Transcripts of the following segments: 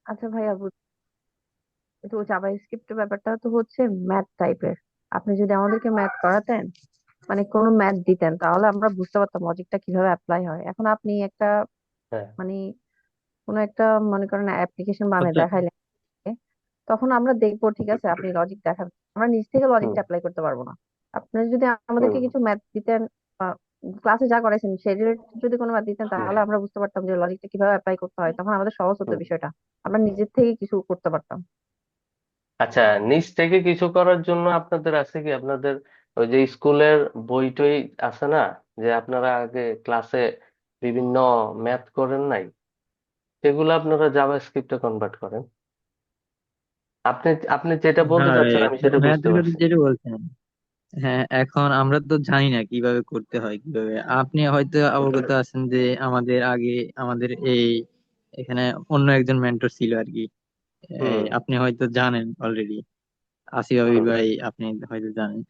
আচ্ছা ভাইয়া, তো জাভাস্ক্রিপ্টের ব্যাপারটা তো হচ্ছে ম্যাথ টাইপের। আপনি যদি আমাদেরকে ম্যাথ করাতেন, মানে কোনো ম্যাথ দিতেন, তাহলে আমরা বুঝতে পারতাম লজিকটা কিভাবে অ্যাপ্লাই হয়। এখন আপনি একটা হ্যাঁ। মানে কোনো একটা, মনে করেন অ্যাপ্লিকেশন বানিয়ে আচ্ছা। দেখাইলেন, তখন আমরা দেখবো ঠিক আছে আপনি লজিক দেখান, আমরা নিজ থেকে হুম লজিকটা অ্যাপ্লাই করতে পারবো না। আপনি যদি হুম আমাদেরকে কিছু ম্যাথ দিতেন, ক্লাসে যা করাইছেন সেই রিলেটেড যদি কোনো ম্যাথ দিতেন, হুম তাহলে আমরা বুঝতে পারতাম যে লজিকটা কিভাবে অ্যাপ্লাই করতে হয়, তখন আমাদের সহজ হতো হুম। বিষয়টা। আমরা নিজের থেকে কিছু করতে পারতাম। আচ্ছা, নিজ থেকে কিছু করার জন্য আপনাদের আছে কি, আপনাদের ওই যে স্কুলের বই টই আছে না, যে আপনারা আগে ক্লাসে বিভিন্ন ম্যাথ করেন নাই, সেগুলো আপনারা জাভা স্ক্রিপ্টে কনভার্ট করেন। আপনি আপনি যেটা বলতে হ্যাঁ, চাচ্ছেন আমি সেটা বুঝতে ম্যাথের কথা পারছি। যেটা বলছেন, হ্যাঁ এখন আমরা তো জানি না কিভাবে করতে হয় কিভাবে। আপনি হয়তো অবগত আছেন যে আমাদের আগে আমাদের এখানে অন্য একজন মেন্টর ছিল আর কি। হুম আপনি হয়তো জানেন অলরেডি, আসিফ আবির হুম ভাই, আপনি হয়তো জানেন।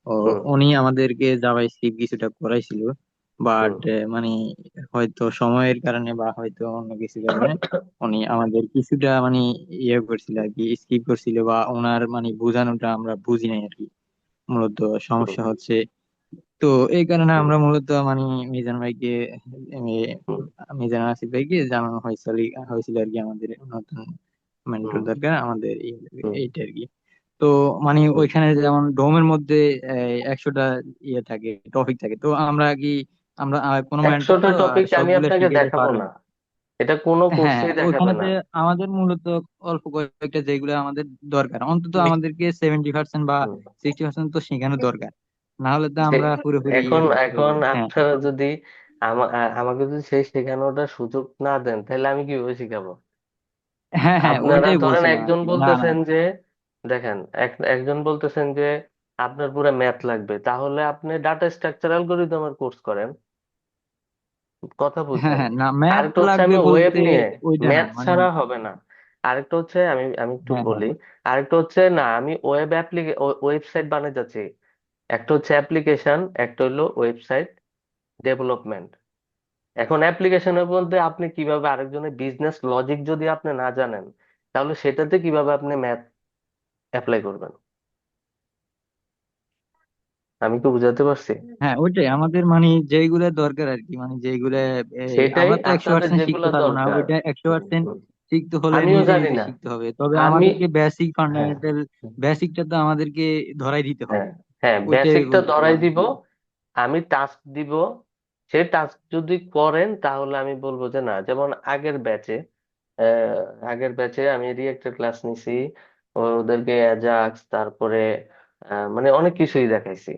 ও, হুম উনি আমাদেরকে জাভা স্ক্রিপ্ট কিছুটা করাইছিল, বাট হুম মানে হয়তো সময়ের কারণে বা হয়তো অন্য কিছু কারণে উনি আমাদের কিছুটা মানে ইয়ে করছিল আর কি, স্কিপ করছিল, বা ওনার মানে বোঝানোটা আমরা বুঝি নাই আর কি। মূলত হুম সমস্যা হচ্ছে, তো এই কারণে হুম আমরা মূলত মানে মিজান ভাইকে, হুম মিজান আসিফ ভাইকে জানানো হয়েছিল হয়েছিল আর কি, আমাদের নতুন মেন্টর হুম দরকার আমাদের হুম এইটা আর কি। তো মানে হুম। ওইখানে যেমন ডোমের মধ্যে 100টা ইয়ে থাকে, টপিক থাকে, তো আমরা কি আমরা কোনো মেন্টর একশোটা তো আর টপিক আমি সবগুলা আপনাকে শিখাইতে দেখাবো পারবে না, না। এটা কোনো হ্যাঁ, কোর্সেই দেখাবে ওইখানেতে না। আমাদের মূলত অল্প কয়েকটা যেগুলো আমাদের দরকার, অন্তত আমাদেরকে 70% বা হুম। 60% তো শেখানো দরকার, না হলে তো সে আমরা পুরোপুরি এখন এখন হ্যাঁ। আপনারা যদি আমাকে যদি সেই শেখানোটা সুযোগ না দেন, তাহলে আমি কিভাবে শিখাবো? হ্যাঁ, হ্যাঁ, আপনারা ওইটাই ধরেন বলছিলাম আর একজন কি। না, না। বলতেছেন যে, দেখেন, একজন বলতেছেন যে আপনার পুরো ম্যাথ লাগবে, তাহলে আপনি ডাটা স্ট্রাকচার অ্যালগরিদমের কোর্স করেন। কথা হ্যাঁ, বুঝছেন? হ্যাঁ, না ম্যাথ আরেকটা হচ্ছে লাগবে আমি ওয়েব বলতে নিয়ে, ওইটা না ম্যাথ মানে। ছাড়া হবে না। আরেকটা হচ্ছে আমি একটু হ্যাঁ, হ্যাঁ, বলি, আরেকটা হচ্ছে না আমি ওয়েবসাইট বানাতে যাচ্ছি। একটা হচ্ছে অ্যাপ্লিকেশন, একটা হলো ওয়েবসাইট ডেভেলপমেন্ট। এখন অ্যাপ্লিকেশনের মধ্যে আপনি কিভাবে আরেকজনের বিজনেস লজিক যদি আপনি না জানেন, তাহলে সেটাতে কিভাবে আপনি ম্যাথ অ্যাপ্লাই করবেন? আমি কি বুঝাতে পারছি? হ্যাঁ, ওইটাই আমাদের মানে যেইগুলা দরকার আর কি, মানে যেইগুলা সেটাই আমরা তো একশো আপনাদের পার্সেন্ট শিখতে যেগুলা পারবো না দরকার। ওইটা, একশো হুম, পার্সেন্ট হুম। শিখতে হলে আমিও নিজে জানি নিজে না। শিখতে হবে, তবে আমি, আমাদেরকে বেসিক হ্যাঁ, ফান্ডামেন্টাল বেসিকটা তো আমাদেরকে ধরাই দিতে হবে। হ্যাঁ, হ্যাঁ, ওইটাই বেসিকটা ধরাই বলতেছিলাম আর দিব। কি। আমি টাস্ক দিব, সেই টাস্ক যদি করেন তাহলে আমি বলবো যে না, যেমন আগের ব্যাচে আমি রিয়েক্টের ক্লাস নিছি, ওদেরকে অ্যাজাক্স, তারপরে মানে অনেক কিছুই দেখাইছি।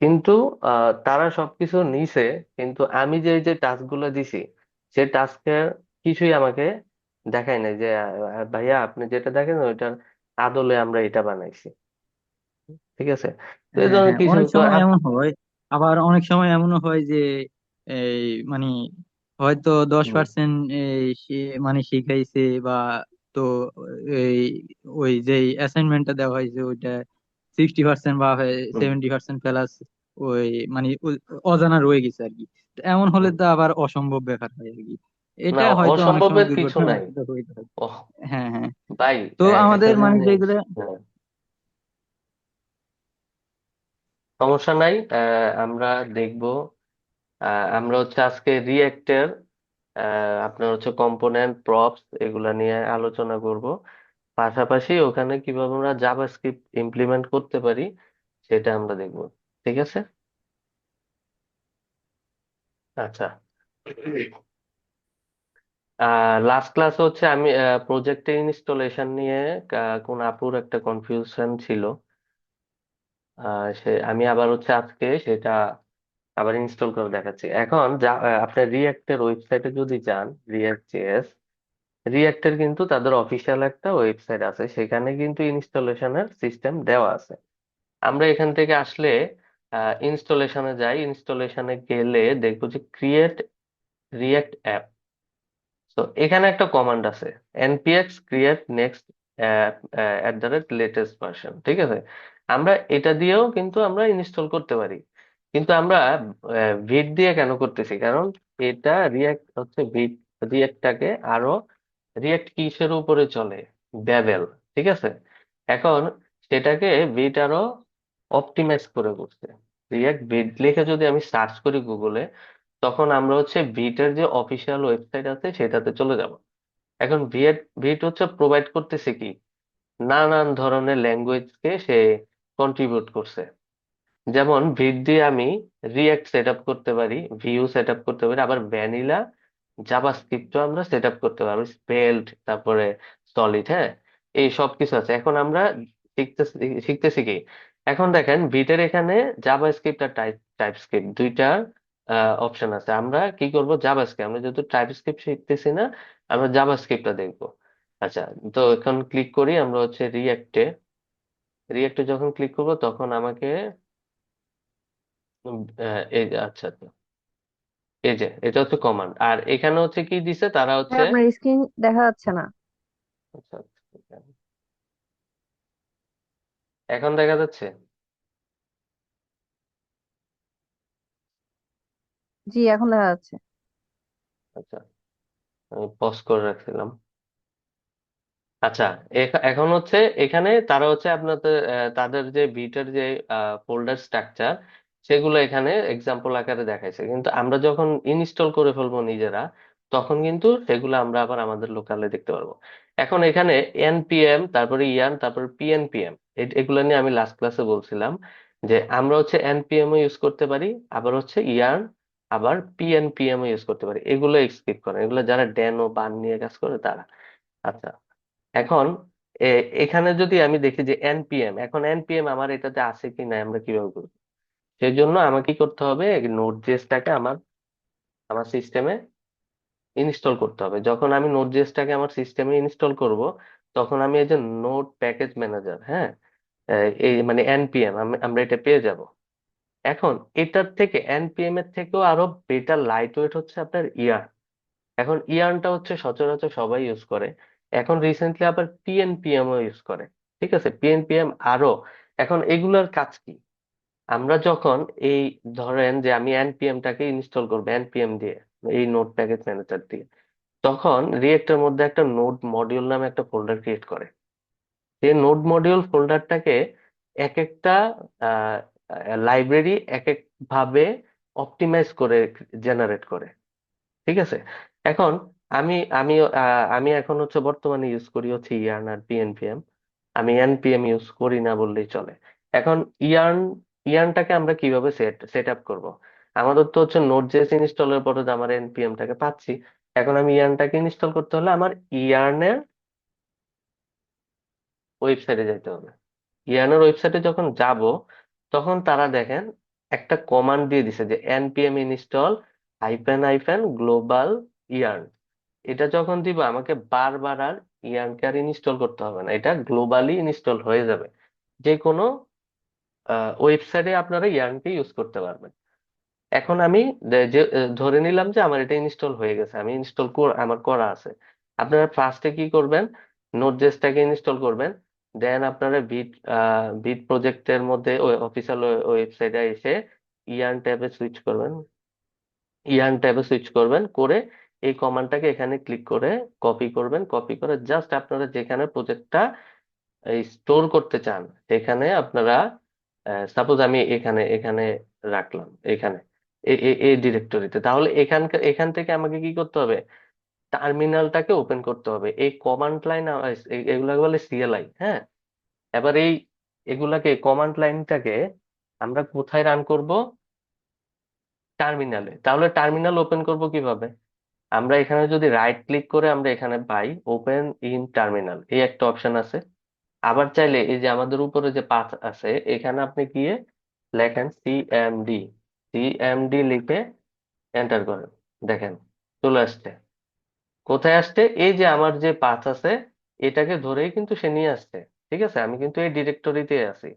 কিন্তু তারা সবকিছু নিছে, কিন্তু আমি যে যে টাস্ক গুলো দিছি, সেই টাস্কের কিছুই আমাকে দেখায় নাই যে ভাইয়া আপনি যেটা দেখেন ওইটার আদলে আমরা এটা বানাইছি। ঠিক আছে? তো এই হ্যাঁ, ধরনের হ্যাঁ, কিছু অনেক সময় এমন হয়, আবার অনেক সময় এমনও হয় যে এই মানে হয়তো দশ হুম, পার্সেন্ট মানে শিখাইছে, বা তো এই ওই যে অ্যাসাইনমেন্টটা দেওয়া হয়েছে ওইটা 60% বা হুম। 70% প্লাস ওই মানে অজানা রয়ে গেছে আর কি। তো এমন হলে হুম। তো আবার অসম্ভব ব্যাপার হয় আর কি। এটা না, হয়তো অনেক সময় অসম্ভবের কিছু দুর্ঘটনা নাই। হইতে হয়। ওহ, হ্যাঁ, হ্যাঁ। ভাই, তো একটা আমাদের মানে জিনিস, যেগুলো হ্যাঁ, সমস্যা নাই, আমরা দেখবো। আমরা হচ্ছে আজকে রিয়েক্টের আপনার হচ্ছে কম্পোনেন্ট প্রপস এগুলা নিয়ে আলোচনা করব। পাশাপাশি ওখানে কিভাবে আমরা জাভাস্ক্রিপ্ট ইমপ্লিমেন্ট করতে পারি সেটা আমরা দেখব। ঠিক আছে? আচ্ছা। লাস্ট ক্লাস হচ্ছে আমি প্রজেক্টে ইনস্টলেশন নিয়ে কোন আপুর একটা কনফিউশন ছিল। আমি আবার হচ্ছে আজকে সেটা আবার ইনস্টল করে দেখাচ্ছি। এখন আপনার রিয়েক্টের ওয়েবসাইটে যদি যান, রিয়েক্ট জেএস, রিয়েক্টের কিন্তু তাদের অফিসিয়াল একটা ওয়েবসাইট আছে, সেখানে কিন্তু ইনস্টলেশনের সিস্টেম দেওয়া আছে। আমরা এখান থেকে আসলে ইনস্টলেশনে যাই, ইনস্টলেশনে গেলে দেখবো যে ক্রিয়েট রিয়েক্ট অ্যাপ। তো এখানে একটা কমান্ড আছে, npx create next latest version. ঠিক আছে? আমরা এটা দিয়েও কিন্তু আমরা ইনস্টল করতে পারি, কিন্তু আমরা ভিট দিয়ে কেন করতেছি? কারণ এটা রিয়াক্ট হচ্ছে ভিট, রিয়াক্টটাকে আরো রিয়েক্ট কিসের উপরে চলে? ব্যাবেল। ঠিক আছে, এখন সেটাকে বিট আরো অপটিমাইজ করে করছে। রিয়েক্ট বিট লিখে যদি আমি সার্চ করি গুগলে, তখন আমরা হচ্ছে বিটের যে অফিসিয়াল ওয়েবসাইট আছে সেটাতে চলে যাব। এখন বিট বিট হচ্ছে প্রোভাইড করতেছে কি, নানান ধরনের ল্যাঙ্গুয়েজকে সে কন্ট্রিবিউট করছে। যেমন ভিট দিয়ে আমি রিয়েক্ট সেট আপ করতে পারি, ভিউ সেট আপ করতে পারি, আবার ভ্যানিলা জাভাস্ক্রিপ্টও আমরা সেট আপ করতে পারি, স্পেলড, তারপরে সলিড। হ্যাঁ, এই সব কিছু আছে। এখন আমরা শিখতেছি শিখতেছি কি, এখন দেখেন ভিটের এখানে জাভাস্ক্রিপ্ট আর টাইপস্ক্রিপ্ট দুইটা অপশন আছে। আমরা কি করব, জাভাস্ক্রিপ্ট, আমরা যেহেতু টাইপস্ক্রিপ্ট শিখতেছি না, আমরা জাভাস্ক্রিপ্টটা দেখবো। আচ্ছা, তো এখন ক্লিক করি আমরা হচ্ছে রিয়েক্টে। রিয়েক্টে যখন ক্লিক করবো তখন আমাকে এই যে, আচ্ছা আচ্ছা, এই যে এটা হচ্ছে কমান্ড, আর এখানে হচ্ছে কি দিছে তারা ভাই হচ্ছে। আপনার স্ক্রিন দেখা যাচ্ছে না। আচ্ছা আচ্ছা, এখন দেখা যাচ্ছে? জি, এখন দেখা যাচ্ছে। আচ্ছা, আমি পজ করে রাখছিলাম। আচ্ছা, এখন হচ্ছে এখানে তারা হচ্ছে আপনাদের তাদের যে বিটের যে ফোল্ডার স্ট্রাকচার, সেগুলো এখানে এক্সাম্পল আকারে দেখাইছে। কিন্তু আমরা যখন ইনস্টল করে ফেলবো নিজেরা, তখন কিন্তু সেগুলো আমরা আবার আমাদের লোকালে দেখতে পারবো। এখন এখানে এনপিএম, তারপরে ইয়ান, তারপরে পিএনপিএম, এগুলো নিয়ে আমি লাস্ট ক্লাসে বলছিলাম যে আমরা হচ্ছে এনপিএম ও ইউজ করতে পারি, আবার হচ্ছে ইয়ান, আবার পিএনপিএম ও ইউজ করতে পারি। এগুলো এক্সিকিউট করে, এগুলো যারা ড্যান ও বার্ন নিয়ে কাজ করে তারা। আচ্ছা, এখন এখানে যদি আমি দেখি যে এনপিএম, এখন এনপিএম আমার এটাতে আছে কি না আমরা কিভাবে করবো? সেই জন্য আমাকে কি করতে হবে, নোড জেএসটাকে আমার আমার সিস্টেমে ইনস্টল করতে হবে। যখন আমি নোড জেএসটাকে আমার সিস্টেমে ইনস্টল করব, তখন আমি এই যে নোড প্যাকেজ ম্যানেজার, হ্যাঁ, এই মানে এনপিএম, আমরা এটা পেয়ে যাব। এখন এটার থেকে, এনপিএম এর থেকেও আরো বেটার লাইট ওয়েট হচ্ছে আপনার ইয়ার। এখন ইয়ার্নটা হচ্ছে সচরাচর সবাই ইউজ করে। এখন রিসেন্টলি আবার পিএনপিএম ও ইউজ করে। ঠিক আছে, পিএনপিএম আরো। এখন এগুলোর কাজ কি, আমরা যখন এই, ধরেন যে আমি এনপিএম টাকে ইনস্টল করবো এনপিএম দিয়ে, এই নোড প্যাকেজ ম্যানেজার দিয়ে, তখন রিয়েক্টের মধ্যে একটা নোড মডিউল নামে একটা ফোল্ডার ক্রিয়েট করে। সেই নোড মডিউল ফোল্ডারটাকে এক একটা লাইব্রেরি এক এক ভাবে অপটিমাইজ করে জেনারেট করে। ঠিক আছে, এখন আমি আমি আমি এখন হচ্ছে বর্তমানে ইউজ করি হচ্ছে ইয়ার্ন আর পিএনপিএম। আমি এনপিএম ইউজ করি না বললেই চলে। এখন ইয়ার্ন ইয়ার্নটাকে আমরা কিভাবে সেট সেট আপ করবো? আমাদের তো হচ্ছে নোড জেএস ইনস্টলের পরে যে আমার এনপিএম টাকে পাচ্ছি, এখন আমি ইয়ার্নটাকে ইনস্টল করতে হলে আমার ইয়ার্নের ওয়েবসাইটে যেতে হবে। ইয়ার্নের ওয়েবসাইটে যখন যাব, তখন তারা দেখেন একটা কমান্ড দিয়ে দিছে যে npm install hyphen hyphen global yarn. এটা যখন দিব আমাকে বারবার আর ইয়ার্নকে আর ইনস্টল করতে হবে না, এটা গ্লোবালি ইনস্টল হয়ে যাবে। যে কোনো ওয়েবসাইটে আপনারা ইয়ার্নকে ইউজ করতে পারবেন। এখন আমি ধরে নিলাম যে আমার এটা ইনস্টল হয়ে গেছে, আমি আমার করা আছে। আপনারা ফার্স্টে কি করবেন, নোড.জেএসটাকে ইনস্টল করবেন। দেন আপনারা বিট প্রজেক্টের মধ্যে অফিসিয়াল ওয়েবসাইটে এসে ইয়ার্ন ট্যাবে সুইচ করবেন। ইয়ার্ন ট্যাবে সুইচ করবেন করে এই কমান্ডটাকে এখানে ক্লিক করে কপি করবেন। কপি করে জাস্ট আপনারা যেখানে প্রজেক্টটা স্টোর করতে চান সেখানে আপনারা, সাপোজ আমি এখানে এখানে রাখলাম, এখানে এই ডিরেক্টরিতে, তাহলে এখান থেকে আমাকে কি করতে হবে, টার্মিনালটাকে ওপেন করতে হবে। এই কমান্ড লাইন এগুলাকে বলে সিএলআই। হ্যাঁ, এবার এগুলাকে কমান্ড লাইনটাকে আমরা কোথায় রান করব? টার্মিনালে। তাহলে টার্মিনাল ওপেন করব কিভাবে? আমরা এখানে যদি রাইট ক্লিক করে আমরা এখানে পাই ওপেন ইন টার্মিনাল, এই একটা অপশন আছে। আবার চাইলে এই যে আমাদের উপরে যে পাথ আছে, এখানে আপনি গিয়ে লেখেন সিএমডি। সিএমডি লিখে এন্টার করেন, দেখেন চলে আসছে। কোথায় আসছে? এই যে আমার যে পাথ আছে, এটাকে ধরেই কিন্তু সে নিয়ে আসছে। ঠিক আছে, আমি কিন্তু এই ডিরেক্টরিতে আছি।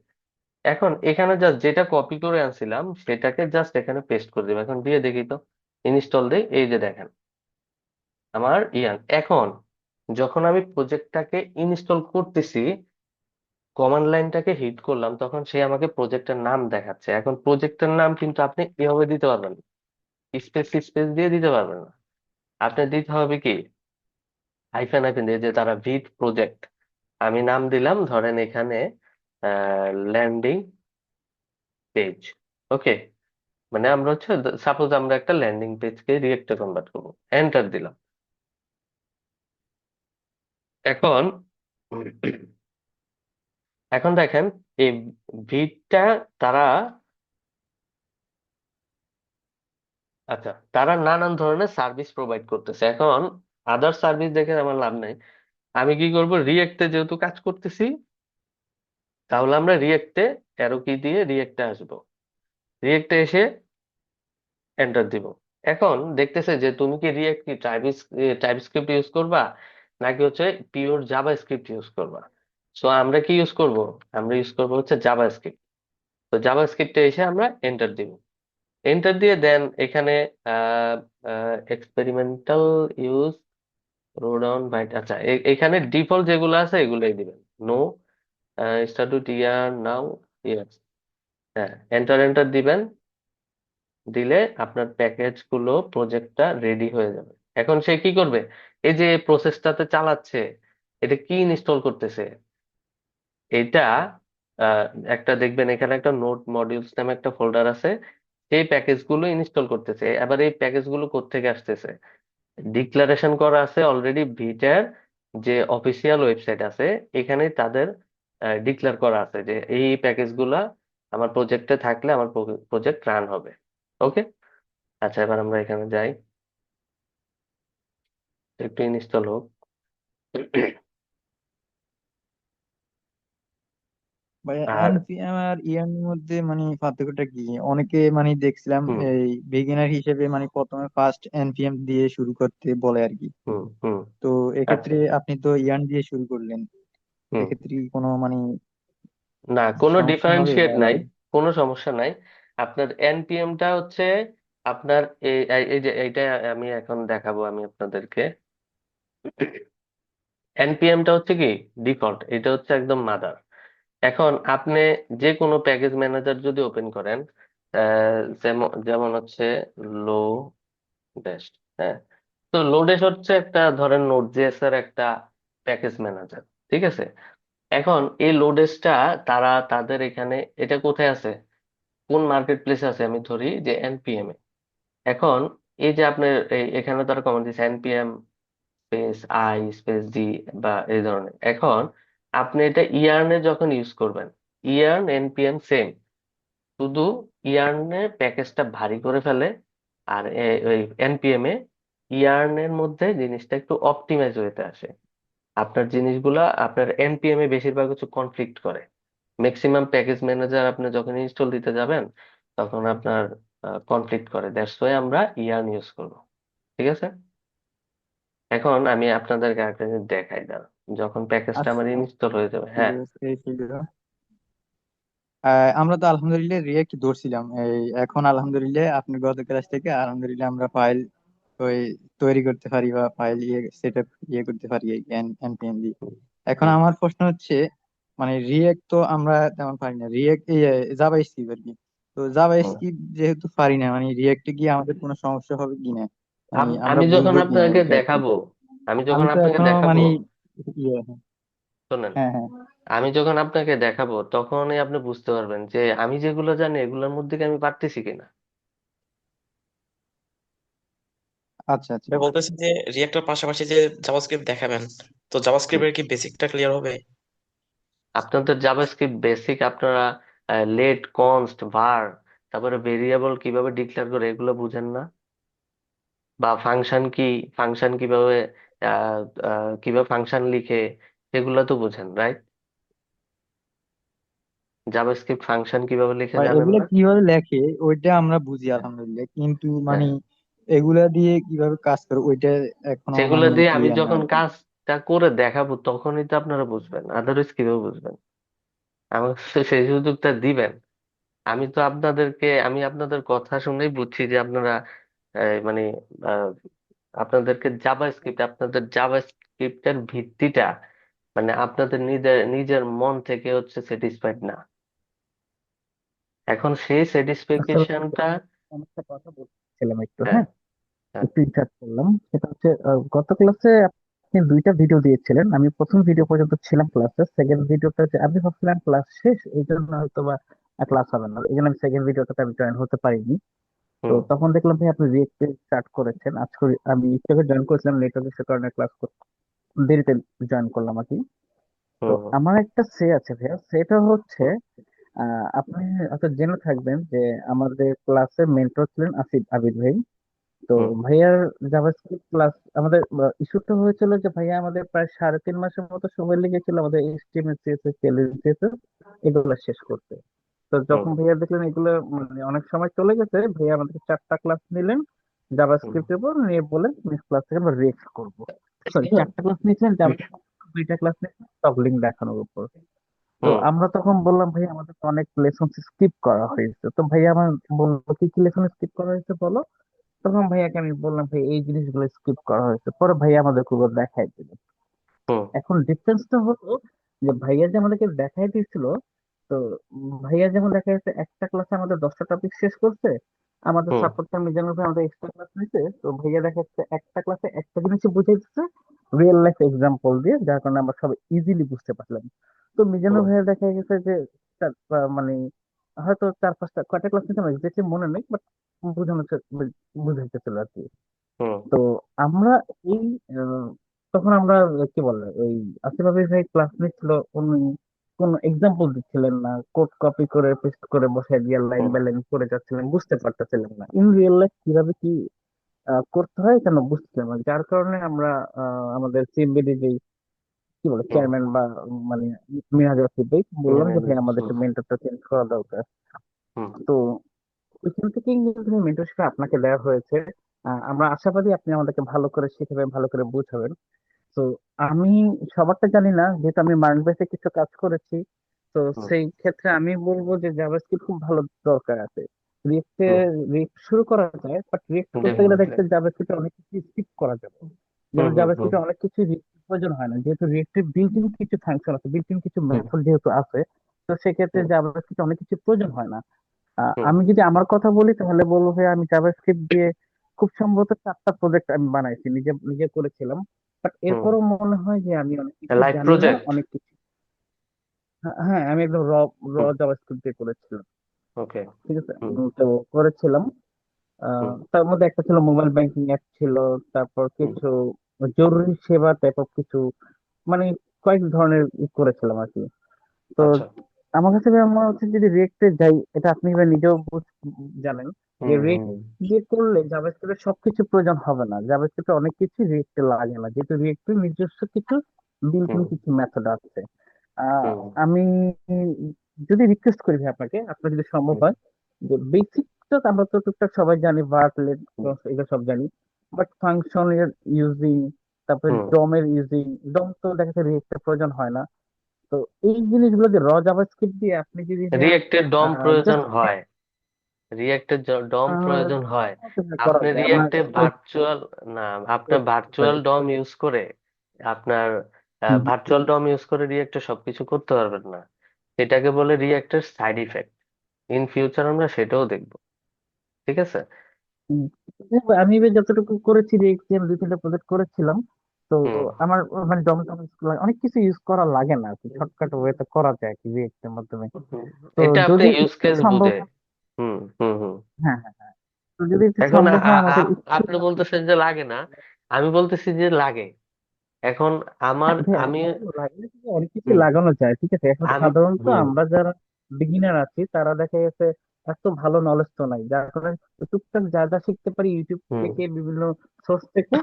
এখন এখানে জাস্ট যেটা কপি করে আনছিলাম সেটাকে জাস্ট এখানে পেস্ট করে দেবো। এখন দিয়ে দেখি তো, ইনস্টল দেই, এই যে দেখেন আমার ইয়ান। এখন যখন আমি প্রজেক্টটাকে ইনস্টল করতেছি, কমান্ড লাইনটাকে হিট করলাম, তখন সে আমাকে প্রজেক্টের নাম দেখাচ্ছে। এখন প্রজেক্টের নাম কিন্তু আপনি এভাবে দিতে পারবেন না, স্পেস স্পেস দিয়ে দিতে পারবেন না। আপনি দিতে হবে কি, হাইফেন হাইফেন দিয়ে যে তারা ভিট প্রজেক্ট, আমি নাম দিলাম ধরেন এখানে ল্যান্ডিং পেজ। ওকে, মানে আমরা হচ্ছে সাপোজ আমরা একটা ল্যান্ডিং পেজকে রিয়েক্টে কনভার্ট করবো, এন্টার দিলাম। এখন এখন দেখেন এই ভিটটা তারা, আচ্ছা, তারা নানান ধরনের সার্ভিস প্রোভাইড করতেছে। এখন আদার সার্ভিস দেখে আমার লাভ নাই, আমি কি করব, রিয়েক্টে যেহেতু কাজ করতেছি, তাহলে আমরা রিয়েক্টে অ্যারো কি দিয়ে রিয়েক্টে আসবো, রিয়েক্টে এসে এন্টার দিব। এখন দেখতেছে যে তুমি কি রিয়েক্ট কি টাইপস্ক্রিপ্ট ইউজ করবা নাকি হচ্ছে পিওর জাভা স্ক্রিপ্ট ইউজ করবা। সো আমরা কি ইউজ করব, আমরা ইউজ করব হচ্ছে জাভা স্ক্রিপ্ট। তো জাভা স্ক্রিপ্টে এসে আমরা এন্টার দিব, এন্টার দিয়ে দেন এখানে experimental use rolldown vite, আচ্ছা এখানে ডিফল্ট যেগুলো আছে এগুলোই দিবেন। No start to tier now, yes, হ্যাঁ, এন্টার এন্টার দিবেন। দিলে আপনার প্যাকেজ গুলো প্রজেক্টটা রেডি হয়ে যাবে। এখন সে কি করবে, এই যে প্রসেসটাতে চালাচ্ছে, এটা কি ইনস্টল করতেছে, এটা আহ, একটা দেখবেন এখানে একটা নোট মডিউলস নামে একটা ফোল্ডার আছে, সেই প্যাকেজ গুলো ইনস্টল করতেছে। এবার এই প্যাকেজ গুলো কোত্থেকে আসতেছে, ডিক্লারেশন করা আছে অলরেডি ভিটার যে অফিসিয়াল ওয়েবসাইট আছে, এখানে তাদের ডিক্লেয়ার করা আছে যে এই প্যাকেজ গুলা আমার প্রজেক্টে থাকলে আমার প্রজেক্ট রান হবে। ওকে, আচ্ছা এবার আমরা এখানে যাই, একটু ইনস্টল হোক। ভাই আর এনপিএম আর ইয়ান এর মধ্যে মানে পার্থক্যটা কি? অনেকে মানে দেখছিলাম হুম এই বিগিনার হিসেবে মানে প্রথমে ফার্স্ট এনপিএম দিয়ে শুরু করতে বলে আর কি। হুম হুম তো আচ্ছা, এক্ষেত্রে আপনি তো ইয়ান দিয়ে শুরু করলেন, হুম, এক্ষেত্রে কি কোনো মানে না কোনো সমস্যা হবে ডিফারেন্সিয়েট বা নাই, কোনো সমস্যা নাই। আপনার এনপিএমটা হচ্ছে আপনার এই যে এইটা আমি এখন দেখাবো আমি আপনাদেরকে। এনপিএমটা হচ্ছে কি ডিফল্ট, এটা হচ্ছে একদম মাদার। এখন আপনি যে কোনো প্যাকেজ ম্যানেজার যদি ওপেন করেন, যেমন যেমন হচ্ছে লো ড্যাশ, হ্যাঁ, তো লোডেস হচ্ছে একটা ধরেন নোড জেএস এর একটা প্যাকেজ ম্যানেজার, ঠিক আছে। এখন এই লোডেসটা তারা তাদের এখানে, এটা কোথায় আছে, কোন মার্কেট প্লেসে আছে, আমি ধরি যে এনপিএম এ। এখন এই যে আপনার এখানে তারা কমেন্ট দিচ্ছে npm space I space D বা এই ধরনের। এখন আপনি এটা ইয়ার্নে যখন ইউজ করবেন, ইয়ার্ন এনপিএম সেম, শুধু ইয়ার্নে প্যাকেজটা ভারী করে ফেলে, আর ওই এনপিএম এ ইয়ার্নের মধ্যে জিনিসটা একটু অপটিমাইজ হতে আসে। আপনার জিনিসগুলা আপনার এনপিএম এ বেশিরভাগ হচ্ছে কনফ্লিক্ট করে, ম্যাক্সিমাম প্যাকেজ ম্যানেজার আপনি যখন ইনস্টল দিতে যাবেন তখন আপনার কনফ্লিক্ট করে, দ্যাটস ওয়াই আমরা ইয়ার্ন ইউজ করবো, ঠিক আছে। এখন আমি আপনাদেরকে একটা জিনিস দেখাই, দাঁড়ান, যখন প্যাকেজটা আমার আচ্ছা ইনস্টল হয়ে যাবে, ঠিক হ্যাঁ। আছে এই ছিল। আমরা তো আলহামদুলিল্লাহ রিয়েক্ট ধরছিলাম, এই এখন আলহামদুলিল্লাহ আপনি গত ক্লাস থেকে আলহামদুলিল্লাহ আমরা ফাইল ওই তৈরি করতে পারি বা ফাইল সেট আপ করতে পারি এনপিএম দিয়ে। হুম, এখন হুম, আমার প্রশ্ন হচ্ছে মানে রিয়েক্ট তো আমরা তেমন পারি না, রিয়েক্ট জাভা স্ক্রিপ্ট আর কি। তো জাভা হুম। স্ক্রিপ্ট যেহেতু পারি না, মানে রিয়েক্টে গিয়ে আমাদের কোনো সমস্যা হবে কিনা, মানে আমরা আমি যখন বুঝবো কিনা আপনাকে ওইটা আর কি। দেখাবো, আমি আমি যখন তো আপনাকে এখনো দেখাবো, মানে ইয়ে হ্যাঁ শোনেন, হ্যাঁ হ্যাঁ। আমি যখন আপনাকে দেখাবো তখনই আপনি বুঝতে পারবেন যে আমি যেগুলো জানি এগুলোর মধ্যে কি আমি পারতেছি কিনা। আচ্ছা আচ্ছা। ভাই বলতেছি যে রিয়েক্টের পাশাপাশি যে জাভাস্ক্রিপ্ট দেখাবেন, তো হুম। জাভাস্ক্রিপ্টের কি বেসিকটা ক্লিয়ার হবে? আপনাদের জাভাস্ক্রিপ্ট বেসিক আপনারা লেট কনস্ট ভার, তারপরে ভেরিয়েবল কিভাবে ডিক্লেয়ার করে এগুলো বুঝেন না, বা ফাংশন কি, ফাংশন কিভাবে আহ, কিভাবে ফাংশন লিখে সেগুলো তো বুঝেন, রাইট? জাভাস্ক্রিপ্ট ফাংশন কিভাবে লিখে ভাই জানেন এগুলা না, কিভাবে লেখে ওইটা আমরা বুঝি আলহামদুলিল্লাহ, কিন্তু মানে হ্যাঁ, এগুলা দিয়ে কিভাবে কাজ করে ওইটা এখনো সেগুলো মানে দিয়ে আমি ক্লিয়ার না যখন আর কি। কাজটা করে দেখাবো তখনই তো আপনারা বুঝবেন, আদারওয়াইজ কিভাবে বুঝবেন, আমাকে তো সেই সুযোগটা দিবেন। আমি তো আপনাদেরকে, আমি আপনাদের কথা শুনেই বুঝছি যে আপনারা মানে আহ, আপনাদেরকে জাভা স্ক্রিপ্ট, আপনাদের জাভা স্ক্রিপ্টের ভিত্তিটা মানে আপনাদের নিজের নিজের মন থেকে হচ্ছে স্যাটিসফাইড না। এখন সেই আসলে স্যাটিসফ্যাকশনটা, আমি একটা কথা বলছিলাম একটু, হ্যাঁ, হ্যাঁ, হ্যাঁ, একটু ইন্টারাপ্ট করলাম। সেটা হচ্ছে গত ক্লাসে আপনি আপনি দুইটা ভিডিও দিয়েছিলেন, আমি প্রথম ভিডিও পর্যন্ত ছিলাম ক্লাসে, সেকেন্ড ভিডিওটা যে আমি ভাবছিলাম ক্লাস শেষ, এই জন্য হয়তো বা ক্লাস হবে না, এই জন্য আমি সেকেন্ড ভিডিওটাতে আমি জয়েন হতে পারিনি। তো হুম তখন দেখলাম ভাই আপনি রিয়েক্টে স্টার্ট করেছেন আজকে। আমি ইউটিউবে জয়েন করেছিলাম, নেটওয়ার্ক ইস্যুর কারণে ক্লাস দেরিতে জয়েন করলাম আর কি। তো হুম আমার একটা সে আছে ভাইয়া, সেটা হচ্ছে হুম আপনি হয়তো জেনে থাকবেন যে আমাদের ক্লাসের মেন্টর ছিলেন আসিফ আবিদ ভাই। তো হুম ভাইয়ার জাভাস্ক্রিপ্ট ক্লাস আমাদের ইস্যুটা হয়েছিল যে ভাইয়া আমাদের প্রায় 3.5 মাসের মতো সময় লেগেছিল আমাদের এইচটিএমএল সিএসএস সিএসএস এগুলো শেষ করতে। তো হুম যখন ভাইয়া দেখলেন এগুলো মানে অনেক সময় চলে গেছে, ভাইয়া আমাদেরকে 4টা ক্লাস নিলেন হুম জাভাস্ক্রিপ্টের উপর, নিয়ে বলেন নেক্সট ক্লাস থেকে আমরা রিয়েক্ট করবো। সরি, 4টা ক্লাস নিয়েছিলেন জাভাস্ক্রিপ্ট, 2টা ক্লাস নিয়েছিলেন টগলিং দেখানোর উপর। তো হুম আমরা তখন বললাম ভাই আমাদের তো অনেক লেসন স্কিপ করা হয়েছে, তো ভাইয়া আমার বললো কি কি লেসন স্কিপ করা হয়েছে বলো। তখন ভাইয়াকে আমি বললাম ভাই এই জিনিসগুলো স্কিপ করা হয়েছে, পরে ভাইয়া আমাদেরকে ওগুলো দেখাই দিল। হুম এখন ডিফারেন্সটা হলো যে ভাইয়া যে আমাদেরকে দেখাই দিয়েছিল, তো ভাইয়া যেমন দেখা যাচ্ছে একটা ক্লাসে আমাদের 10টা টপিক শেষ করছে, আমাদের হুম সাপোর্টার মিজানুর ভাই আমাদের এক্সট্রা ক্লাস নিছে, তো ভাইয়া দেখা যাচ্ছে একটা ক্লাসে একটা জিনিসই বুঝাই দিচ্ছে রিয়েল লাইফ এক্সাম্পল দিয়ে, যার কারণে আমরা সবাই ইজিলি বুঝতে পারলাম। তো মিজানুর হুম ভাইয়া দেখা গেছে যে মানে হয়তো 4-5টা কয়টা ক্লাস নিতে আমার এক্সাক্টলি মনে নেই, বাট বোঝানো বুঝাইতেছিল আর কি। হুম তো আমরা এই আহ, তখন আমরা কি বলে ওই আসিফ আবির ভাই ক্লাস নিচ্ছিল, উনি কোন এক্সাম্পল দিচ্ছিলেন না, কোড কপি করে পেস্ট করে বসে দিয়ে লাইন হুম বাই লাইন করে যাচ্ছিলেন, বুঝতে পারতেছিলেন না ইন রিয়েল লাইফ কিভাবে কি করতে হয় কেন বুঝছিলাম না। যার কারণে আমরা আমাদের সিএমবিডি যে কি বলে হুম চেয়ারম্যান বা মানে মিরাজ আসিফ ভাই বললাম যে ভাই আমাদেরকে হুম মেন্টরটা চেঞ্জ করা দরকার। হুম তো ওইখান থেকেই কিন্তু মেন্টরশিপ আপনাকে দেওয়া হয়েছে। আমরা আশাবাদী আপনি আমাদেরকে ভালো করে শিখাবেন, ভালো করে বুঝাবেন। তো আমি সবারটা জানি না, যেহেতু আমি মাইন্ড বেসে কিছু কাজ করেছি, তো হুম সেই ক্ষেত্রে আমি বলবো যে জাভাস্ক্রিপ্ট খুব ভালো দরকার আছে। রিয়েক্টে হুম রিয়েক্ট শুরু করা যায়, বাট রিয়েক্ট করতে গেলে ডেফিনেটলি দেখতে জাভাস্ক্রিপ্টে অনেক কিছু স্কিপ করা যাবে। হুম যেমন হুম হুম জাভাস্ক্রিপ্টে অনেক কিছু প্রয়োজন হয় না, যেহেতু রিয়েক্টের বিল্ট ইন কিছু ফাংশন আছে, বিল্ট ইন কিছু হুম মেথড যেহেতু আছে, তো সেক্ষেত্রে হুম জাভাস্ক্রিপ্টে অনেক কিছু প্রয়োজন হয় না। হুম আমি যদি আমার কথা বলি তাহলে বলবো যে আমি জাভাস্ক্রিপ্ট দিয়ে খুব সম্ভবত 4টা প্রজেক্ট আমি বানাইছি, নিজে নিজে করেছিলাম। বাট হুম এরপরও মনে হয় যে আমি অনেক কিছু লাইভ জানি না, প্রজেক্ট। অনেক কিছু। হ্যাঁ, আমি একদম র র হুম জাভাস্ক্রিপ্ট দিয়ে করেছিলাম। ওকে। ঠিক আছে, হুম তো করেছিলাম। হুম তার মধ্যে একটা ছিল মোবাইল ব্যাংকিং অ্যাপ ছিল, তারপর হুম কিছু জরুরি সেবা টাইপ অফ কিছু, মানে কয়েক ধরনের করেছিলাম আর কি। তো আচ্ছা। আমার কাছে এবার মনে হচ্ছে যদি রিয়েক্টে যাই, এটা আপনি এবার নিজেও জানেন যে হুম রিয়েক্ট হুম দিয়ে করলে জাভাস্ক্রিপ্টের সবকিছু প্রয়োজন হবে না, জাভাস্ক্রিপ্টে অনেক কিছু রিয়েক্টে লাগে না, যেহেতু রিয়েক্টের নিজস্ব কিছু বিল্ট ইন হুম কিছু মেথড আছে। আহ, হুম আমি যদি রিকোয়েস্ট করি ভাই আপনাকে, আপনার যদি সম্ভব হুম হয়, যে বেসিকটা আমরা তো টুকটাক সবাই জানি, ভার্টলেট হুম এগুলো সব জানি, বাট ফাংশনের ইউজিং, তারপরে হুম ডমের ইউজিং, ডম তো দেখা যাচ্ছে রিয়েক্টের প্রয়োজন হয় না। তো এই জিনিসগুলো যে জাভাস্ক্রিপ্ট দিয়ে আপনি যদি ভাইয়া রিয়েক্টের ডম প্রয়োজন জাস্ট হয়, রিয়েক্টের ডম প্রয়োজন হয়। করা আপনি যায় আমার রিয়েক্টে ভার্চুয়াল, না, আপনার ভার্চুয়াল সরি। ডম ইউজ করে, আপনার ভার্চুয়াল ডম ইউজ করে রিয়েক্টে সবকিছু করতে পারবেন না। এটাকে বলে রিয়েক্টের সাইড ইফেক্ট। ইন ফিউচার আমরা সেটাও দেখবো। ঠিক আছে। আমি এবার যতটুকু করেছি রিয়েক্ট দিয়ে 2-3টা প্রজেক্ট করেছিলাম। তো হুম আমার মানে ডম টম অনেক কিছু ইউজ করা লাগে না আর কি, শর্টকাট ওয়েতে করা যায় আর কি রিয়েক্টের মাধ্যমে। হুম। তো এটা আপনি যদি ইউজ একটু কেস সম্ভব বুঝে। হয়, হুম হুম হুম হ্যাঁ হ্যাঁ হ্যাঁ, তো যদি একটু এখন সম্ভব হয় আমাদের একটু আপনি বলতেছেন যে লাগে না, আমি বলতেছি যে লাগে। এখন আমার হ্যাঁ ভাই আমি লাগলে কিন্তু অনেক কিছু হুম লাগানো যায়। ঠিক আছে, এখন আমি সাধারণত হুম আমরা যারা বিগিনার আছি তারা দেখা গেছে এত ভালো নলেজ তো নাই, যার কারণে টুকটাক যা যা শিখতে পারি ইউটিউব হুম থেকে, বিভিন্ন সোর্স থেকে,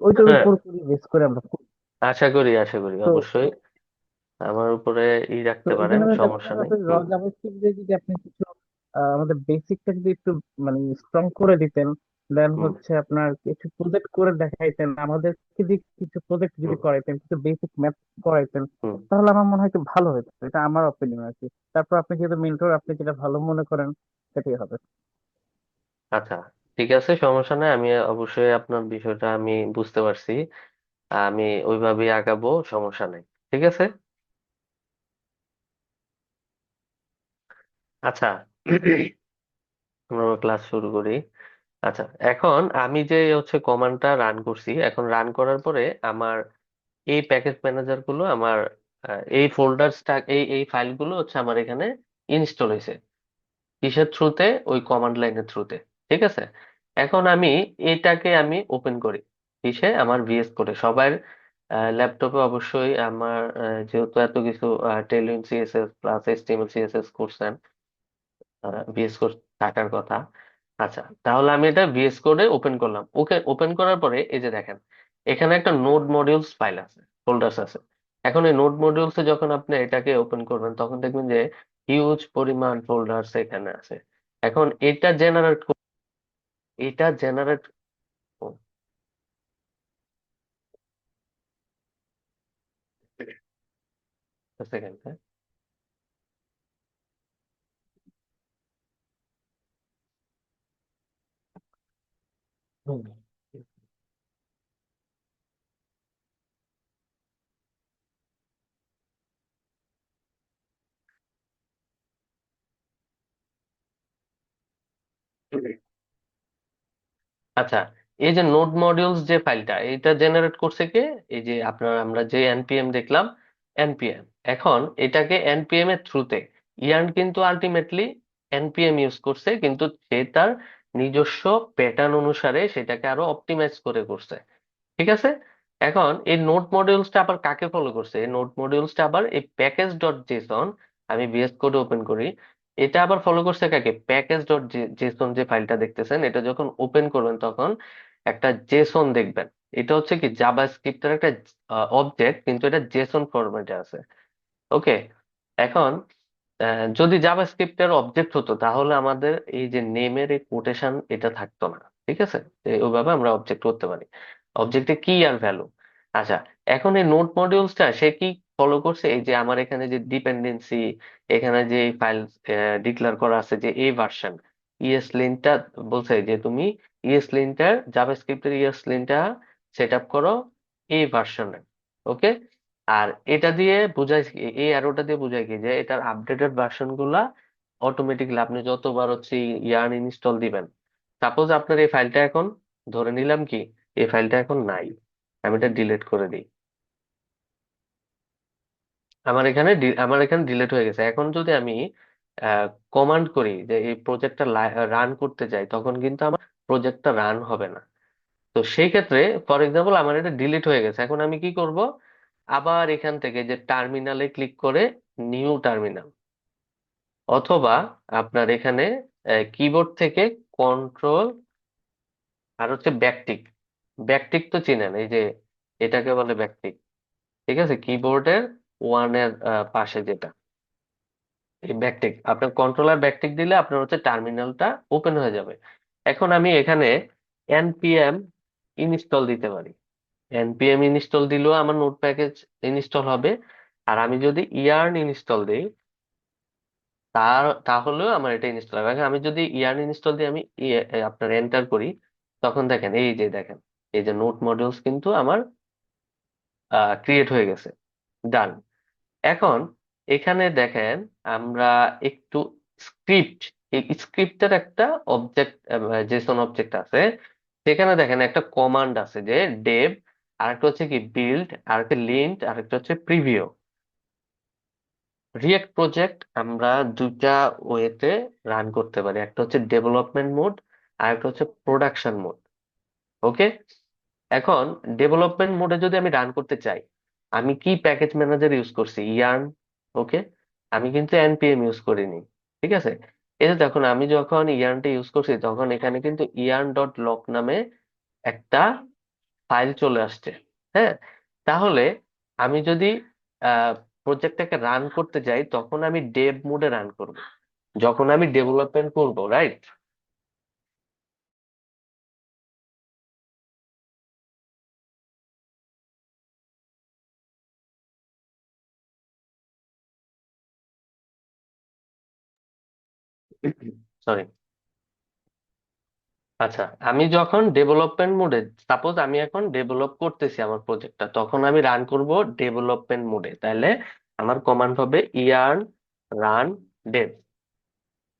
ওইটার হ্যাঁ, উপর বেস করে আমরা করি। আশা করি তো অবশ্যই আমার উপরে তো রাখতে এই পারেন, জন্য আমি একটা সমস্যা কথা নেই। বলতে, র হুম জাভাস্ক্রিপ্ট দিয়ে যদি আপনি কিছু আমাদের বেসিকটা যদি একটু মানে স্ট্রং করে দিতেন, দেন হুম হচ্ছে আপনার কিছু প্রজেক্ট করে দেখাইতেন আমাদেরকে, যদি কিছু প্রজেক্ট যদি হুম করাইতেন, কিছু বেসিক ম্যাথ করাইতেন, হুম তাহলে আমার মনে হয় একটু ভালো হতো। এটা আমার অপিনিয়ন আর কি। তারপর আপনি যেহেতু মেন্টর, আপনি যেটা ভালো মনে করেন সেটাই হবে। আচ্ছা, ঠিক আছে, সমস্যা নেই। আমি অবশ্যই আপনার বিষয়টা আমি বুঝতে পারছি। আমি ওইভাবেই আগাবো, সমস্যা নেই। ঠিক আছে। আচ্ছা, আমরা ক্লাস শুরু করি। আচ্ছা, এখন আমি যে হচ্ছে কমান্ডটা রান করছি, এখন রান করার পরে আমার এই প্যাকেজ ম্যানেজার গুলো আমার এই ফোল্ডারসটা এই ফাইলগুলো হচ্ছে আমার এখানে ইনস্টল হয়েছে কিসের থ্রুতে, ওই কমান্ড লাইনের থ্রুতে। ঠিক আছে, এখন আমি এটাকে আমি ওপেন করি কিসে, আমার ভিএস কোডে। সবার ল্যাপটপে অবশ্যই আমার যেহেতু এত কিছু Tailwind CSS plus HTML CSS করছেন, ভিএস কোড থাকার কথা। আচ্ছা, তাহলে আমি এটা ভিএস কোডে ওপেন করলাম। ওকে, ওপেন করার পরে এই যে দেখেন এখানে একটা নোড মডিউলস ফাইল আছে, ফোল্ডার্স আছে। এখন এই নোড মডিউলসে যখন আপনি এটাকে ওপেন করবেন তখন দেখবেন যে হিউজ পরিমাণ ফোল্ডার্স এখানে আছে। এখন এটা জেনারেট সেকেন্ড। আচ্ছা, এই যে নোড মডিউলস যে ফাইলটা এটা জেনারেট করছে কে? এই যে আপনার আমরা যে এনপিএম দেখলাম, এনপিএম। এখন এটাকে এনপিএম এর থ্রুতে ইয়ার্ন কিন্তু আলটিমেটলি এনপিএম ইউজ করছে, কিন্তু সে তার নিজস্ব প্যাটার্ন অনুসারে সেটাকে আরো অপটিমাইজ করে করছে। ঠিক আছে, এখন এই নোড মডিউলসটা আবার কাকে ফলো করছে? এই নোড মডিউলসটা আবার এই প্যাকেজ ডট জেসন, আমি ভিএস কোডে ওপেন করি, এটা আবার ফলো করছে কাকে? প্যাকেজ ডট জেসন যে ফাইলটা দেখতেছেন, এটা যখন ওপেন করবেন তখন একটা জেসন দেখবেন। এটা হচ্ছে কি জাভাস্ক্রিপ্টের একটা অবজেক্ট, কিন্তু এটা জেসন ফরম্যাটে আছে। ওকে, এখন যদি জাভাস্ক্রিপ্টের অবজেক্ট হতো তাহলে আমাদের এই যে নেমের এই কোটেশন এটা থাকতো না। ঠিক আছে, ওইভাবে আমরা অবজেক্ট করতে পারি, অবজেক্টে কি আর ভ্যালু। আচ্ছা, এখন এই নোড মডিউলসটা সে কি ফলো করছে? এই যে আমার এখানে যে ডিপেন্ডেন্সি, এখানে যে ফাইল ডিক্লেয়ার করা আছে যে এই ভার্সন ইএস লিনটা, বলছে যে তুমি ইএস লিনটার জাভাস্ক্রিপ্টের ইএস লিনটা সেট আপ করো এই ভার্সনে। ওকে, আর এটা দিয়ে বোঝায় এই অ্যারোটা দিয়ে বোঝায় কি যে এটার আপডেটেড ভার্সন গুলা অটোমেটিকলি আপনি যতবার হচ্ছে ইয়ার্ন ইনস্টল দিবেন। সাপোজ আপনার এই ফাইলটা এখন, ধরে নিলাম কি এই ফাইলটা এখন নাই, আমি এটা ডিলিট করে দিই। আমার এখানে ডিলিট হয়ে গেছে। এখন যদি আমি কমান্ড করি যে এই প্রজেক্টটা রান করতে যাই, তখন কিন্তু আমার প্রজেক্টটা রান হবে না। তো সেই ক্ষেত্রে ফর এক্সাম্পল আমার এটা ডিলিট হয়ে গেছে, এখন আমি কি করব? আবার এখান থেকে যে টার্মিনালে ক্লিক করে নিউ টার্মিনাল, অথবা আপনার এখানে কিবোর্ড থেকে কন্ট্রোল আর হচ্ছে ব্যাকটিক। ব্যাকটিক তো চিনেন, এই যে এটাকে বলে ব্যাকটিক। ঠিক আছে, কিবোর্ডের ওয়ানের পাশে যেটা, এই ব্যাকটিক, আপনার কন্ট্রোলার ব্যাকটিক দিলে আপনার হচ্ছে টার্মিনালটা ওপেন হয়ে যাবে। এখন আমি এখানে এনপিএম ইনস্টল দিতে পারি। এনপিএম ইনস্টল দিলেও আমার নোট প্যাকেজ ইনস্টল হবে। আর আমি যদি ইয়ার্ন ইনস্টল দিই তাহলেও আমার এটা ইনস্টল হবে। এখন আমি যদি ইয়ার্ন ইনস্টল দিয়ে আমি আপনার এন্টার করি, তখন দেখেন এই যে দেখেন এই যে নোট মডিউলস কিন্তু আমার ক্রিয়েট হয়ে গেছে, ডান। এখন এখানে দেখেন আমরা একটু স্ক্রিপ্ট, এই স্ক্রিপ্টের একটা অবজেক্ট, জেসন অবজেক্ট আছে। সেখানে দেখেন একটা কমান্ড আছে যে ডেভ, আর একটা হচ্ছে কি বিল্ড, আর একটা লিন্ট, আর একটা হচ্ছে প্রিভিউ। রিয়েক্ট প্রজেক্ট আমরা দুইটা ওয়েতে রান করতে পারি, একটা হচ্ছে ডেভেলপমেন্ট মোড আর একটা হচ্ছে প্রোডাকশন মোড। ওকে, এখন ডেভেলপমেন্ট মোডে যদি আমি রান করতে চাই, আমি কি প্যাকেজ ম্যানেজার ইউজ করছি? ইয়ার্ন। ওকে, আমি কিন্তু এনপিএম ইউজ করিনি। ঠিক আছে, এই যে দেখুন আমি যখন ইয়ার্নটা ইউজ করছি তখন এখানে কিন্তু ইয়ার্ন ডট লক নামে একটা ফাইল চলে আসছে। হ্যাঁ, তাহলে আমি যদি প্রজেক্টটাকে রান করতে যাই তখন আমি ডেভ মোডে রান করব, যখন আমি ডেভেলপমেন্ট করব, রাইট? সরি। আচ্ছা, আমি যখন ডেভেলপমেন্ট মোডে, সাপোজ আমি এখন ডেভেলপ করতেছি আমার প্রজেক্টটা, তখন আমি রান করব ডেভেলপমেন্ট মোডে, তাহলে আমার কমান্ড হবে ইয়ার্ন রান ডেভ।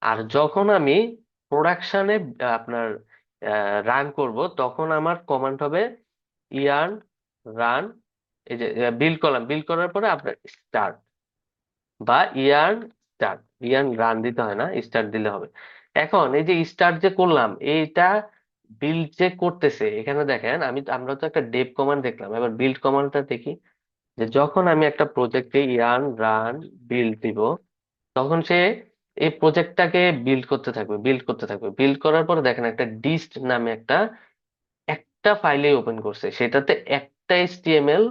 আর যখন আমি প্রোডাকশনে আপনার রান করব তখন আমার কমান্ড হবে ইয়ার্ন রান এই যে বিল্ড করলাম, বিল্ড করার পরে আপনার স্টার্ট বা ইয়ার্ন স্টার্ট, ইয়ার্ন রান দিতে হয় না, স্টার্ট দিলে হবে। এখন এই যে স্টার্ট যে করলাম, এইটা বিল্ড যে করতেছে, এখানে দেখেন আমরা তো একটা ডেভ কমান্ড দেখলাম, এবার বিল্ড কমান্ডটা দেখি। যে যখন আমি একটা প্রজেক্টে ইয়ার্ন রান বিল্ড দিব, তখন সে এই প্রজেক্টটাকে বিল্ড করতে থাকবে, বিল্ড করতে থাকবে। বিল্ড করার পরে দেখেন একটা ডিস্ট নামে একটা একটা ফাইলে ওপেন করছে, সেটাতে একটা HTML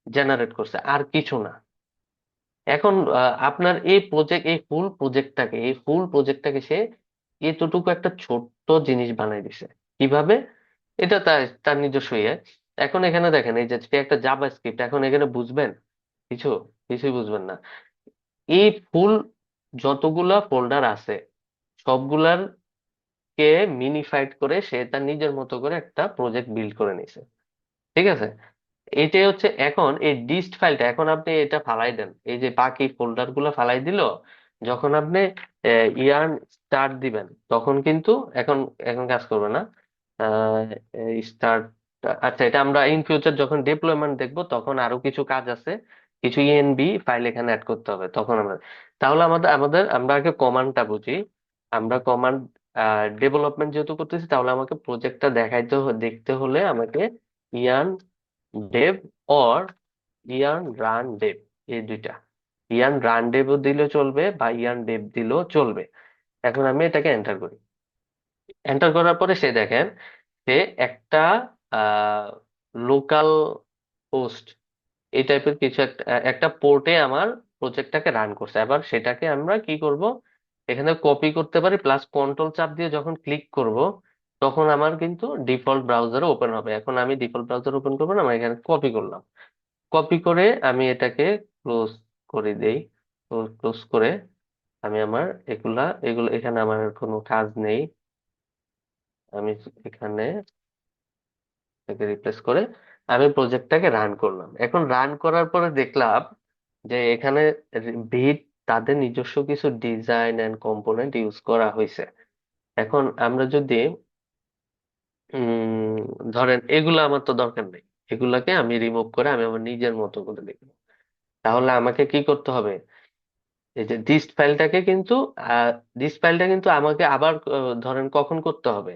জেনারেট করছে, আর কিছু না। এখন আপনার এই ফুল প্রজেক্টটাকে সে এতটুকু একটা ছোট্ট জিনিস বানাই দিছে। কিভাবে? এটা তার তার নিজস্ব ইয়ে। এখন এখানে দেখেন, এই যে সে একটা জাভা স্ক্রিপ্ট, এখন এখানে বুঝবেন কিছু, কিছুই বুঝবেন না। এই ফুল যতগুলা ফোল্ডার আছে, সবগুলার কে মিনিফাইড করে সে তার নিজের মতো করে একটা প্রজেক্ট বিল্ড করে নিছে। ঠিক আছে, এটাই হচ্ছে। এখন এই ডিস্ট ফাইলটা এখন আপনি এটা ফালাই দেন, এই যে বাকি ফোল্ডার গুলো ফালাই দিল, যখন আপনি ইয়ার্ন স্টার্ট দিবেন, তখন কিন্তু এখন এখন কাজ করবে না। স্টার্ট, আচ্ছা, এটা আমরা ইন ফিউচার যখন ডিপ্লয়মেন্ট দেখবো, তখন আরো কিছু কাজ আছে, কিছু ইএনবি ফাইল এখানে অ্যাড করতে হবে, তখন আমরা, তাহলে আমাদের আমাদের আমরা আগে কমান্ডটা বুঝি। আমরা কমান্ড ডেভেলপমেন্ট যেহেতু করতেছি, তাহলে আমাকে প্রজেক্টটা দেখতে হলে আমাকে yarn Dave or yarn run Dave, এই দুইটা, ইয়ার্ন রান ডেভও দিলেও চলবে বা ইয়ার্ন ডেভ দিলেও চলবে। এখন আমি এটাকে এন্টার করি। এন্টার করার পরে সে দেখেন, সে একটা লোকাল হোস্ট এই টাইপের কিছু একটা একটা পোর্টে আমার প্রজেক্টটাকে রান করছে। এবার সেটাকে আমরা কি করব, এখানে কপি করতে পারি, প্লাস কন্ট্রোল চাপ দিয়ে যখন ক্লিক করব, তখন আমার কিন্তু ডিফল্ট ব্রাউজারে ওপেন হবে। এখন আমি ডিফল্ট ব্রাউজার ওপেন করবো না, আমি এখানে কপি করলাম। কপি করে আমি এটাকে ক্লোজ করে দেই। ক্লোজ করে আমি আমার এগুলো এখানে আমার আর কোনো কাজ নেই, আমি এখানে এটাকে রিপ্লেস করে আমি প্রজেক্টটাকে রান করলাম। এখন রান করার পরে দেখলাম যে এখানে ভিট তাদের নিজস্ব কিছু ডিজাইন এন্ড কম্পোনেন্ট ইউজ করা হয়েছে। এখন আমরা যদি উম ধরেন এগুলো আমার তো দরকার নেই, এগুলাকে আমি রিমুভ করে আমি আমার নিজের মতো করে লিখবো। তাহলে আমাকে কি করতে হবে, এই যে দিস ফাইলটা কিন্তু আমাকে আবার ধরেন কখন করতে হবে,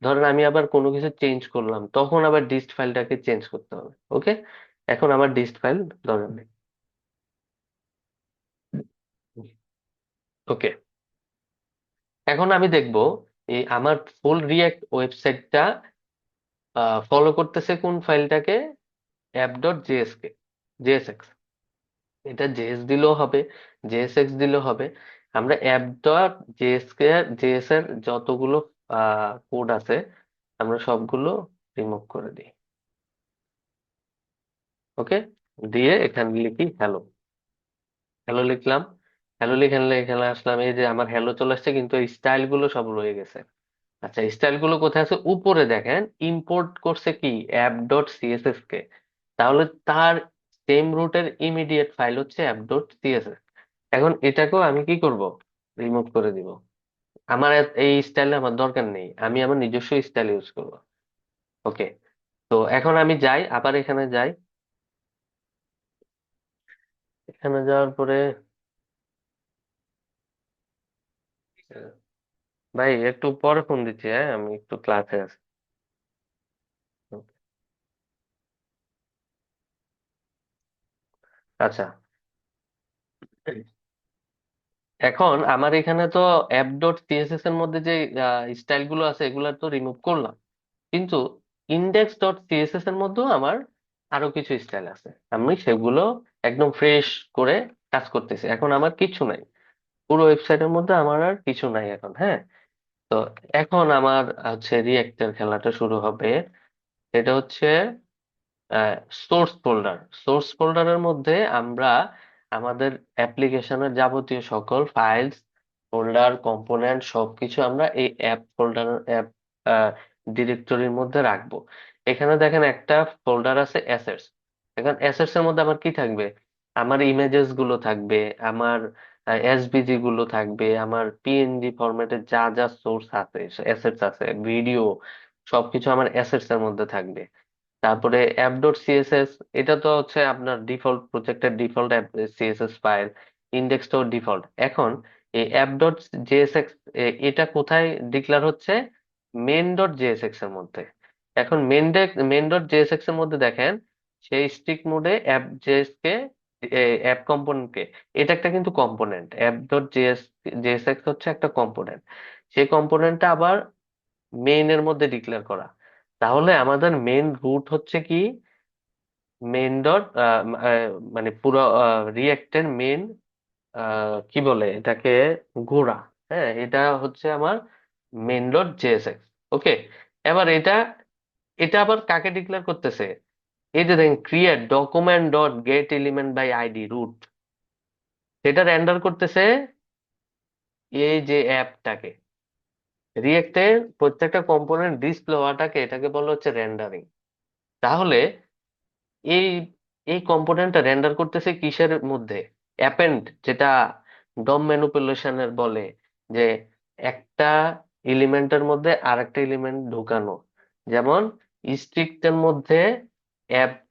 ধরেন আমি আবার কোনো কিছু চেঞ্জ করলাম, তখন আবার ডিস্ট ফাইলটাকে চেঞ্জ করতে হবে। ওকে, এখন আমার ডিস্ট ফাইল দরকার নেই। ওকে, এখন আমি দেখবো এই আমার ফুল রিয়েক্ট ওয়েবসাইটটা ফলো করতেছে কোন ফাইলটাকে, app.js কে, JSX। এটা জেএস দিলেও হবে, জেএসএক্স দিলেও হবে। আমরা app.js কে, জেএস এর যতগুলো কোড আছে, আমরা সবগুলো রিমুভ করে দিই। ওকে, দিয়ে এখানে লিখি হ্যালো। হ্যালো লিখলাম, হ্যালো লিখে এখানে আসলাম, এই যে আমার হ্যালো চলে আসছে, কিন্তু এই স্টাইল গুলো সব রয়ে গেছে। আচ্ছা, স্টাইল গুলো কোথায় আছে? উপরে দেখেন, ইম্পোর্ট করছে কি app.css কে, তাহলে তার সেম রুটের ইমিডিয়েট ফাইল হচ্ছে app.css। এখন এটাকেও আমি কি করব, রিমুভ করে দিব। আমার এই স্টাইলে আমার দরকার নেই, আমি আমার নিজস্ব স্টাইল ইউজ করব। ওকে, তো এখন আমি যাই, আবার এখানে যাই। এখানে যাওয়ার পরে আহ, ভাই একটু পরে ফোন দিচ্ছি, হ্যাঁ আমি একটু ক্লাসে আছি। আচ্ছা, এখন আমার এখানে তো app.css এর মধ্যে যে স্টাইল গুলো আছে, এগুলা তো রিমুভ করলাম, কিন্তু index.css এর মধ্যেও আমার আরো কিছু স্টাইল আছে, আমি সেগুলো একদম ফ্রেশ করে কাজ করতেছি। এখন আমার কিছু নাই, পুরো ওয়েবসাইটের মধ্যে আমার আর কিছু নাই এখন। হ্যাঁ, তো এখন আমার হচ্ছে রিয়েক্টের খেলাটা শুরু হবে। এটা হচ্ছে সোর্স ফোল্ডার। সোর্স ফোল্ডারের মধ্যে আমরা আমাদের অ্যাপ্লিকেশনের যাবতীয় সকল ফাইলস, ফোল্ডার, কম্পোনেন্ট সবকিছু আমরা এই অ্যাপ ডিরেক্টরির মধ্যে রাখবো। এখানে দেখেন একটা ফোল্ডার আছে অ্যাসেটস। এখন অ্যাসেটস এর মধ্যে আমার কি থাকবে, আমার ইমেজেস গুলো থাকবে, আমার এসভিজি গুলো থাকবে, আমার পিএনজি ফরম্যাটে যা যা সোর্স আছে, অ্যাসেটস আছে, ভিডিও, সবকিছু আমার অ্যাসেটস এর মধ্যে থাকবে। তারপরে অ্যাপ ডট সিএসএস, এটা তো হচ্ছে আপনার ডিফল্ট প্রজেক্টের ডিফল্ট অ্যাপ সিএসএস ফাইল, ইন্ডেক্সটাও ডিফল্ট। এখন এই অ্যাপ ডট জেএসএক্স এটা কোথায় ডিক্লেয়ার হচ্ছে? মেন ডট জেএসএক্স এর মধ্যে। এখন মেন ডট জেএসএক্স এর মধ্যে দেখেন, সেই স্ট্রিক মোডে অ্যাপ জেএস কে, অ্যাপ কম্পোনেন্ট কে, এটা একটা কিন্তু কম্পোনেন্ট। অ্যাপ ডট জেএসএক্স হচ্ছে একটা কম্পোনেন্ট, সেই কম্পোনেন্টটা আবার মেইন এর মধ্যে ডিক্লেয়ার করা। তাহলে আমাদের মেইন রুট হচ্ছে কি? মেইন ডট মানে পুরো রিয়েক্টের মেইন, কি বলে এটাকে, গোড়া। হ্যাঁ, এটা হচ্ছে আমার মেইন ডট জেএসএক্স। ওকে, এবার এটা এটা আবার কাকে ডিক্লেয়ার করতেছে? এই যে দেখেন, create document dot get element by ID root, সেটা রেন্ডার করতেছে এই যে অ্যাপটাকে। রিয়েক্টের প্রত্যেকটা কম্পোনেন্ট ডিসপ্লে হওয়াটাকে, এটাকে বলা হচ্ছে রেন্ডারিং। তাহলে এই এই কম্পোনেন্টটা রেন্ডার করতেছে কিসের মধ্যে? অ্যাপেন্ড, যেটা ডম ম্যানিপুলেশনের বলে, যে একটা এলিমেন্টের মধ্যে আর একটা এলিমেন্ট ঢুকানো। যেমন স্ট্রিক্টের মধ্যে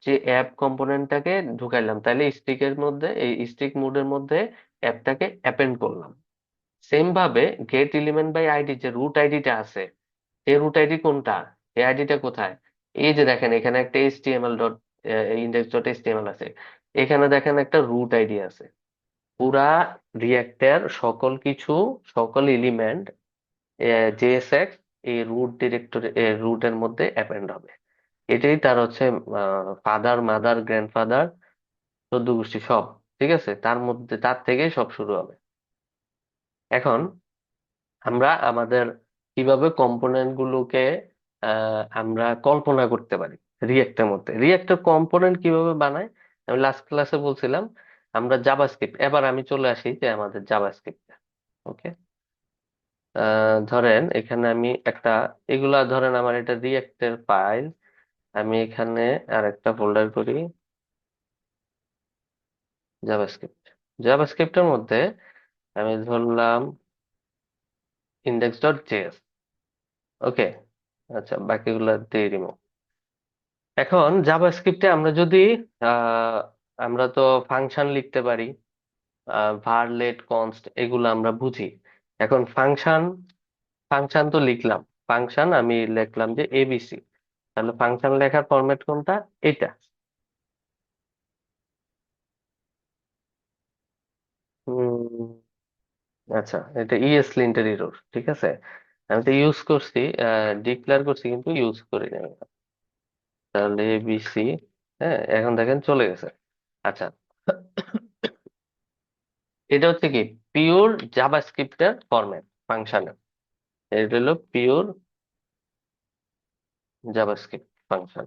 যে অ্যাপ কম্পোনেন্টটাকে ঢুকাইলাম, তাহলে স্ট্রিকের মধ্যে, এই স্ট্রিক মোডের মধ্যে অ্যাপটাকে অ্যাপেন্ড করলাম। সেম ভাবে গেট এলিমেন্ট বাই আইডি, যে রুট আইডিটা আছে, এই রুট আইডি কোনটা, এই আইডিটা কোথায়? এই যে দেখেন, এখানে একটা HTML dot index dot HTML আছে, এখানে দেখেন একটা রুট আইডি আছে। পুরা রিয়েক্টের সকল কিছু, সকল এলিমেন্ট জেএসএক্স এই রুট ডিরেক্টরি, রুটের মধ্যে অ্যাপেন্ড হবে। এটাই তার হচ্ছে ফাদার, মাদার, গ্র্যান্ডফাদার, চোদ্দ গোষ্ঠী সব। ঠিক আছে, তার মধ্যে, তার থেকেই সব শুরু হবে। এখন আমরা আমাদের কিভাবে কম্পোনেন্ট গুলোকে আমরা কল্পনা করতে পারি রিয়েক্টের মধ্যে। রিয়েক্টের কম্পোনেন্ট কিভাবে বানায় আমি লাস্ট ক্লাসে বলছিলাম। আমরা জাভাস্ক্রিপ্ট, এবার আমি চলে আসি যে আমাদের জাভাস্ক্রিপ্ট। ওকে, ধরেন এখানে আমি একটা, এগুলা ধরেন আমার এটা রিয়েক্টের ফাইল, আমি এখানে আর একটা ফোল্ডার করি জাভাস্ক্রিপ্ট। জাভাস্ক্রিপ্টের মধ্যে আমি ধরলাম ইন্ডেক্স ডট জেএস। ওকে, আচ্ছা, বাকিগুলো দিয়ে দিব। এখন জাভাস্ক্রিপ্টে আমরা যদি আহ, আমরা তো ফাংশন লিখতে পারি, var let const, এগুলো আমরা বুঝি। এখন ফাংশন, ফাংশন তো লিখলাম, ফাংশন আমি লিখলাম যে এবিসি, তাহলে ফাংশন লেখার ফরম্যাট কোনটা? এটা। উম, আচ্ছা, এটা ইএসলিন্টের এরর, ঠিক আছে। আমি তো ইউজ করছি, ডিক্লেয়ার করছি কিন্তু ইউজ করি না। তাহলে এবিসি, হ্যাঁ, এখন দেখেন চলে গেছে। আচ্ছা, এটা হচ্ছে কি? পিওর জাভাস্ক্রিপ্টের ফরম্যাট ফাংশনের। এটা হলো পিওর জাভাস্ক্রিপ্ট ফাংশন,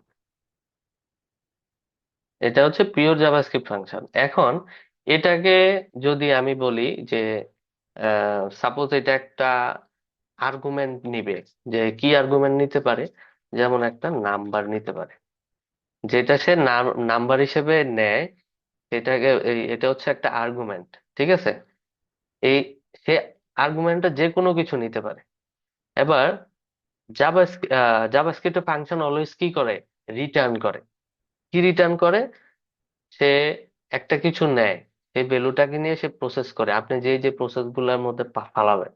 এটা হচ্ছে পিওর জাভাস্ক্রিপ্ট ফাংশন। এখন এটাকে যদি আমি বলি যে, সাপোজ এটা একটা আর্গুমেন্ট নিবে, যে কি আর্গুমেন্ট নিতে পারে? যেমন একটা নাম্বার নিতে পারে, যেটা সে নাম্বার হিসেবে নেয়, সেটাকে এটা হচ্ছে একটা আর্গুমেন্ট। ঠিক আছে, এই সে আর্গুমেন্টটা যে কোনো কিছু নিতে পারে। এবার জাভাস্ক্রিপ্ট ফাংশন অলওয়েজ কি করে? রিটার্ন করে। কি রিটার্ন করে? সে একটা কিছু নেয়, সেই ভ্যালুটাকে নিয়ে সে প্রসেস করে। আপনি যে যে প্রসেস গুলোর মধ্যে ফালাবেন,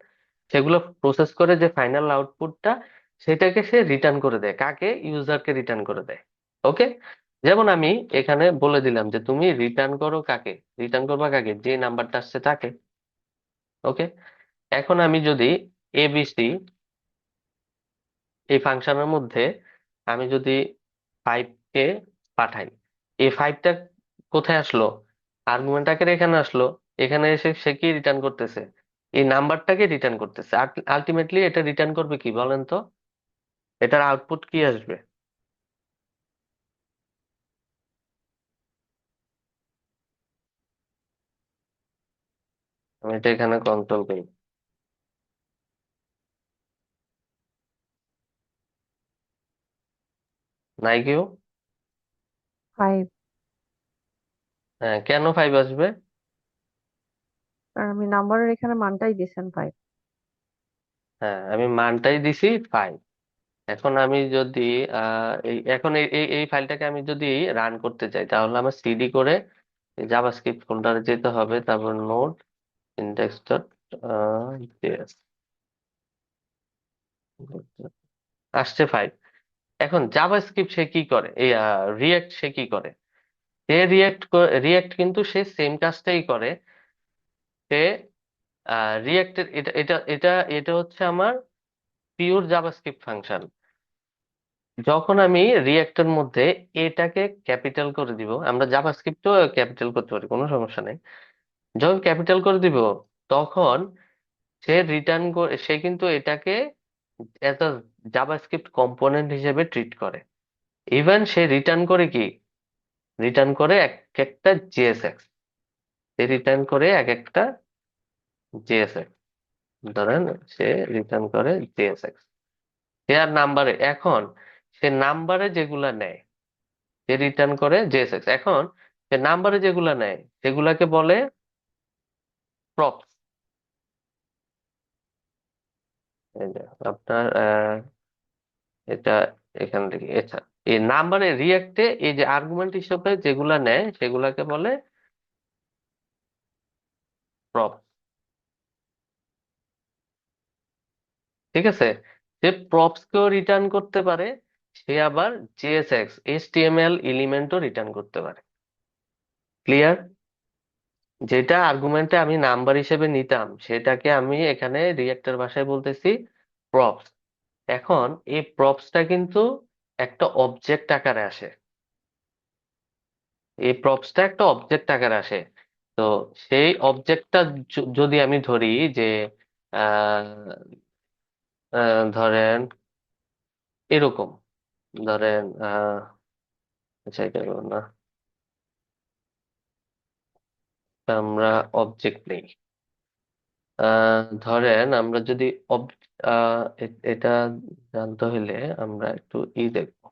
সেগুলো প্রসেস করে যে ফাইনাল আউটপুটটা, সেটাকে সে রিটার্ন করে দেয় কাকে? ইউজারকে রিটার্ন করে দেয়। ওকে, যেমন আমি এখানে বলে দিলাম যে তুমি রিটার্ন করো কাকে, রিটার্ন করবা কাকে, যে নাম্বারটা আসছে তাকে। ওকে, এখন আমি যদি এবিসি এই ফাংশনের মধ্যে আমি যদি 5 কে পাঠাই, এই 5টা কোথায় আসলো? আর্গুমেন্ট আকারে এখানে আসলো। এখানে এসে সে কি রিটার্ন করতেছে? এই নাম্বারটাকে রিটার্ন করতেছে। আলটিমেটলি এটা রিটার্ন করবে কি বলেন তো? এটার আউটপুট কি আসবে? আমি এটা এখানে কন্ট্রোল করি, নাই কেউ। 5। হ্যাঁ, কেন 5 আসবে? আর আমি নাম্বারের এখানে মানটাই দিয়েছেন 5। হ্যাঁ, আমি মানটাই দিছি 5। এখন আমি যদি এখন এই ফাইলটাকে আমি যদি রান করতে চাই, তাহলে আমার সিডি করে জাভাস্ক্রিপ্ট ফোল্ডারে যেতে হবে, তারপর নোড ইন্ডেক্স ডট জেএস আসছে ফাইল। এখন জাভাস্ক্রিপ্ট সে কি করে, এই রিয়েক্ট সে কি করে? সে রিয়েক্ট কিন্তু সে সেম কাজটাই করে। সে রিয়েক্টের এটা এটা এটা এটা হচ্ছে আমার পিওর জাভাস্ক্রিপ্ট ফাংশন। যখন আমি রিয়েক্টের মধ্যে এটাকে ক্যাপিটাল করে দিব, আমরা জাভাস্ক্রিপ্টও ক্যাপিটাল করতে পারি, কোনো সমস্যা নেই। যখন ক্যাপিটাল করে দিব, তখন সে কিন্তু এটাকে এজ আ জাভাস্ক্রিপ্ট কম্পোনেন্ট হিসেবে ট্রিট করে। ইভেন সে রিটার্ন করে কি, রিটার্ন করে এক একটা জেএসএক্স। সে রিটার্ন করে এক একটা জেএসএক্স। ধরেন সে রিটার্ন করে জেএসএক্স। সে আর নাম্বারে, এখন সে নাম্বারে যেগুলা নেয়, সে রিটার্ন করে জেএসএক্স। এখন সে নাম্বারে যেগুলা নেয় সেগুলাকে বলে প্রপস। এই যে আপনার এটা এখান থেকে এটা এই নাম্বারে রিয়েক্টে এই যে আর্গুমেন্ট হিসেবে যেগুলা নেয় সেগুলাকে বলে প্রপ। ঠিক আছে? সে প্রপস কেও রিটার্ন করতে পারে, সে আবার জেএসএক্স এইচটিএমএল এলিমেন্টও রিটার্ন করতে পারে। ক্লিয়ার? যেটা আর্গুমেন্টে আমি নাম্বার হিসেবে নিতাম সেটাকে আমি এখানে রিয়েক্টর ভাষায় বলতেছি প্রপস। এখন এই প্রপসটা কিন্তু একটা অবজেক্ট আকারে আসে। এই প্রপসটা একটা অবজেক্ট আকারে আসে। তো সেই অবজেক্টটা যদি আমি ধরি যে আহ, ধরেন এরকম, ধরেন আচ্ছা এটা বলবো না, আমরা অবজেক্ট নেই। ধরেন আমরা যদি এটা জানতে হলে আমরা একটু দেখবো,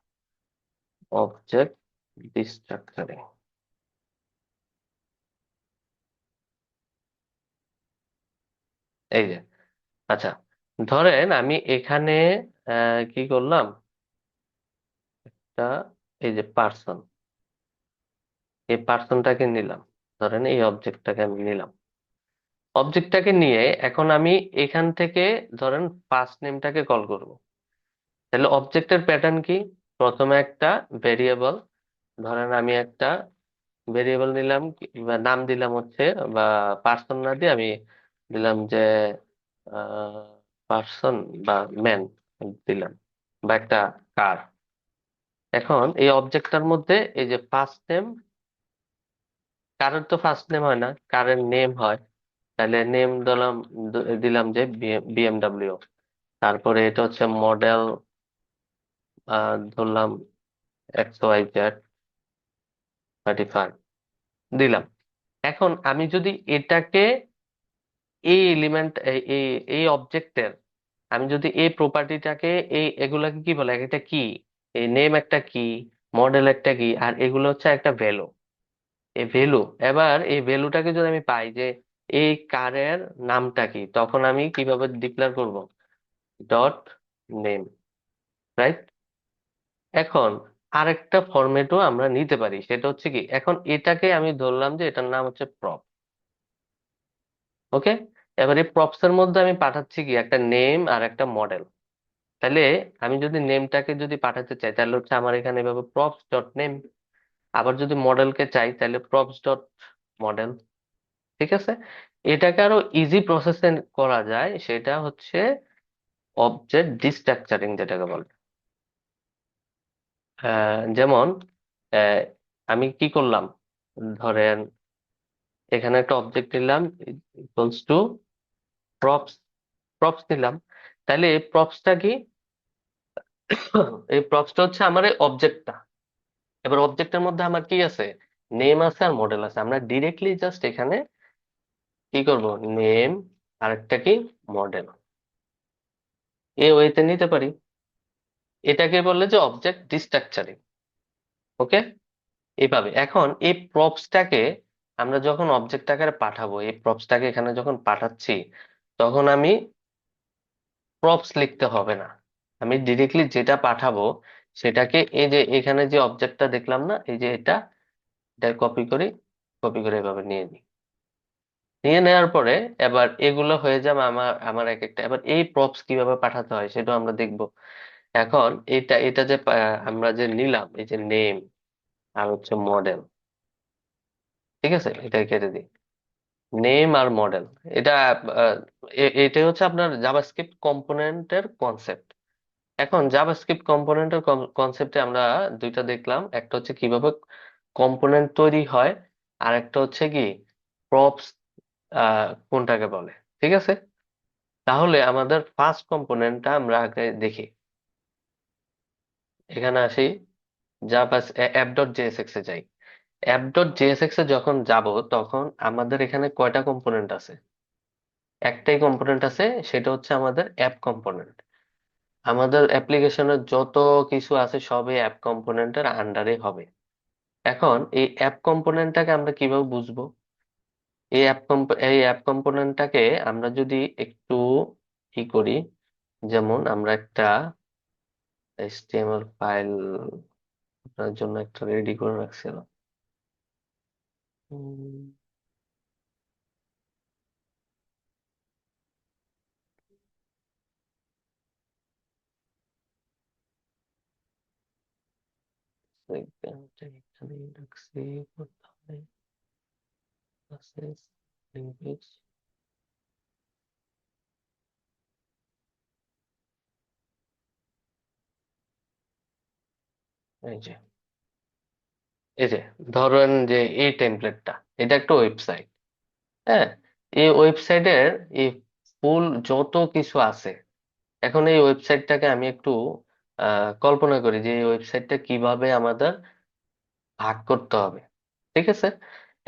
অবজেক্ট ডিস্ট্রাকচারিং। এই যে, আচ্ছা, ধরেন আমি এখানে কি করলাম, তা এই যে পার্সন, এই পার্সনটাকে নিলাম। ধরেন এই অবজেক্টটাকে আমি নিলাম। অবজেক্টটাকে নিয়ে এখন আমি এখান থেকে ধরেন ফার্স্ট নেমটাকে কল করব। তাহলে অবজেক্টের প্যাটার্ন কি? প্রথমে একটা ভেরিয়েবল, ধরেন আমি একটা ভেরিয়েবল নিলাম বা নাম দিলাম হচ্ছে, বা পার্সন না দিয়ে আমি দিলাম যে পার্সন বা ম্যান দিলাম, বা একটা কার। এখন এই অবজেক্টটার মধ্যে এই যে ফার্স্ট নেম, কারের তো ফার্স্ট নেম হয় না, কারের নেম হয়। তাহলে নেম দিলাম, দিলাম যে বিএমডব্লিউ। তারপরে এটা হচ্ছে মডেল, ধরলাম XYZ 35 দিলাম। এখন আমি যদি এটাকে এই এলিমেন্ট এই এই অবজেক্টের, আমি যদি এই প্রপার্টিটাকে এগুলাকে কি বলে, একটা কি, এই নেম একটা কি, মডেল একটা কি, আর এগুলো হচ্ছে একটা ভ্যালু, এই ভ্যালু। এবার এই ভ্যালুটাকে যদি আমি পাই যে এই কারের নামটা কি, তখন আমি কিভাবে ডিক্লেয়ার করব, ডট নেম, রাইট? এখন আরেকটা ফরম্যাটও আমরা নিতে পারি, সেটা হচ্ছে কি, এখন এটাকে আমি ধরলাম যে এটার নাম হচ্ছে প্রপ। ওকে, এবার এই প্রপস এর মধ্যে আমি পাঠাচ্ছি কি, একটা নেম আর একটা মডেল। তাহলে আমি যদি নেমটাকে যদি পাঠাতে চাই, তাহলে হচ্ছে আমার এখানে এভাবে প্রপস ডট নেম। আবার যদি মডেলকে চাই তাহলে প্রপস ডট মডেল। ঠিক আছে? এটাকে আরো ইজি প্রসেসে করা যায়, সেটা হচ্ছে অবজেক্ট ডিস্ট্রাকচারিং যেটাকে বলে। যেমন আহ, আমি কি করলাম, ধরেন এখানে একটা অবজেক্ট নিলাম ইকুয়ালস টু প্রপস, প্রপস নিলাম। তাহলে এই প্রপসটা কি, এই প্রপসটা হচ্ছে আমার এই অবজেক্টটা। এবার অবজেক্টের মধ্যে আমার কি আছে, নেম আছে আর মডেল আছে। আমরা ডিরেক্টলি জাস্ট এখানে কি করব, নেম আর একটা কি, মডেল, এই ওয়েতে নিতে পারি। এটাকে বললে যে অবজেক্ট ডিস্ট্রাকচারিং। ওকে, এইভাবে। এখন এই প্রপসটাকে আমরা যখন অবজেক্ট আকারে পাঠাবো, এই প্রপসটাকে এখানে যখন পাঠাচ্ছি, তখন আমি প্রপস লিখতে হবে না, আমি ডিরেক্টলি যেটা পাঠাবো সেটাকে এই যে এখানে যে অবজেক্টটা দেখলাম না, এই যে এটা কপি করে এভাবে নিয়ে নিই। নিয়ে নেওয়ার পরে এবার এগুলো হয়ে যাবে আমার আমার এক একটা। এবার এই প্রপস কিভাবে পাঠাতে হয় সেটা আমরা দেখব। এখন এটা এটা যে আমরা যে নিলাম, এই যে নেম আর হচ্ছে মডেল, ঠিক আছে, এটা কেটে দিই। নেম আর মডেল, এটা এটাই হচ্ছে আপনার জাভাস্ক্রিপ্ট কম্পোনেন্টের কনসেপ্ট। এখন জাভাস্ক্রিপ্ট কম্পোনেন্টের কনসেপ্টে আমরা দুইটা দেখলাম, একটা হচ্ছে কিভাবে কম্পোনেন্ট তৈরি হয়, আর একটা হচ্ছে কি প্রপস কোনটাকে বলে। ঠিক আছে, তাহলে আমাদের ফার্স্ট কম্পোনেন্টটা আমরা আগে দেখি। এখানে আসি, জাভা অ্যাপ ডট জেএসএক্স এ যাই। অ্যাপ ডট জেএসএক্স এ যখন যাব তখন আমাদের এখানে কয়টা কম্পোনেন্ট আছে? একটাই কম্পোনেন্ট আছে, সেটা হচ্ছে আমাদের অ্যাপ কম্পোনেন্ট। আমাদের অ্যাপ্লিকেশনের যত কিছু আছে সবই অ্যাপ কম্পোনেন্টের আন্ডারে হবে। এখন এই অ্যাপ কম্পোনেন্টটাকে আমরা কিভাবে বুঝবো? এই অ্যাপ কম্পোনেন্টটাকে আমরা যদি একটু কি করি, যেমন আমরা একটা HTML ফাইল আপনার জন্য একটা রেডি করে রাখছিলাম। উম, এখানটা এখানে রাখছি, কোথায় আছে লিঙ্কেজ, এই যে এই যে ধরেন যে এই টেমপ্লেটটা, এটা একটা ওয়েবসাইট। হ্যাঁ, এই ওয়েবসাইটের এই ফুল যত কিছু আছে, এখন এই ওয়েবসাইটটাকে আমি একটু কল্পনা করি যে এই ওয়েবসাইটটা কিভাবে আমাদের ভাগ করতে হবে। ঠিক আছে,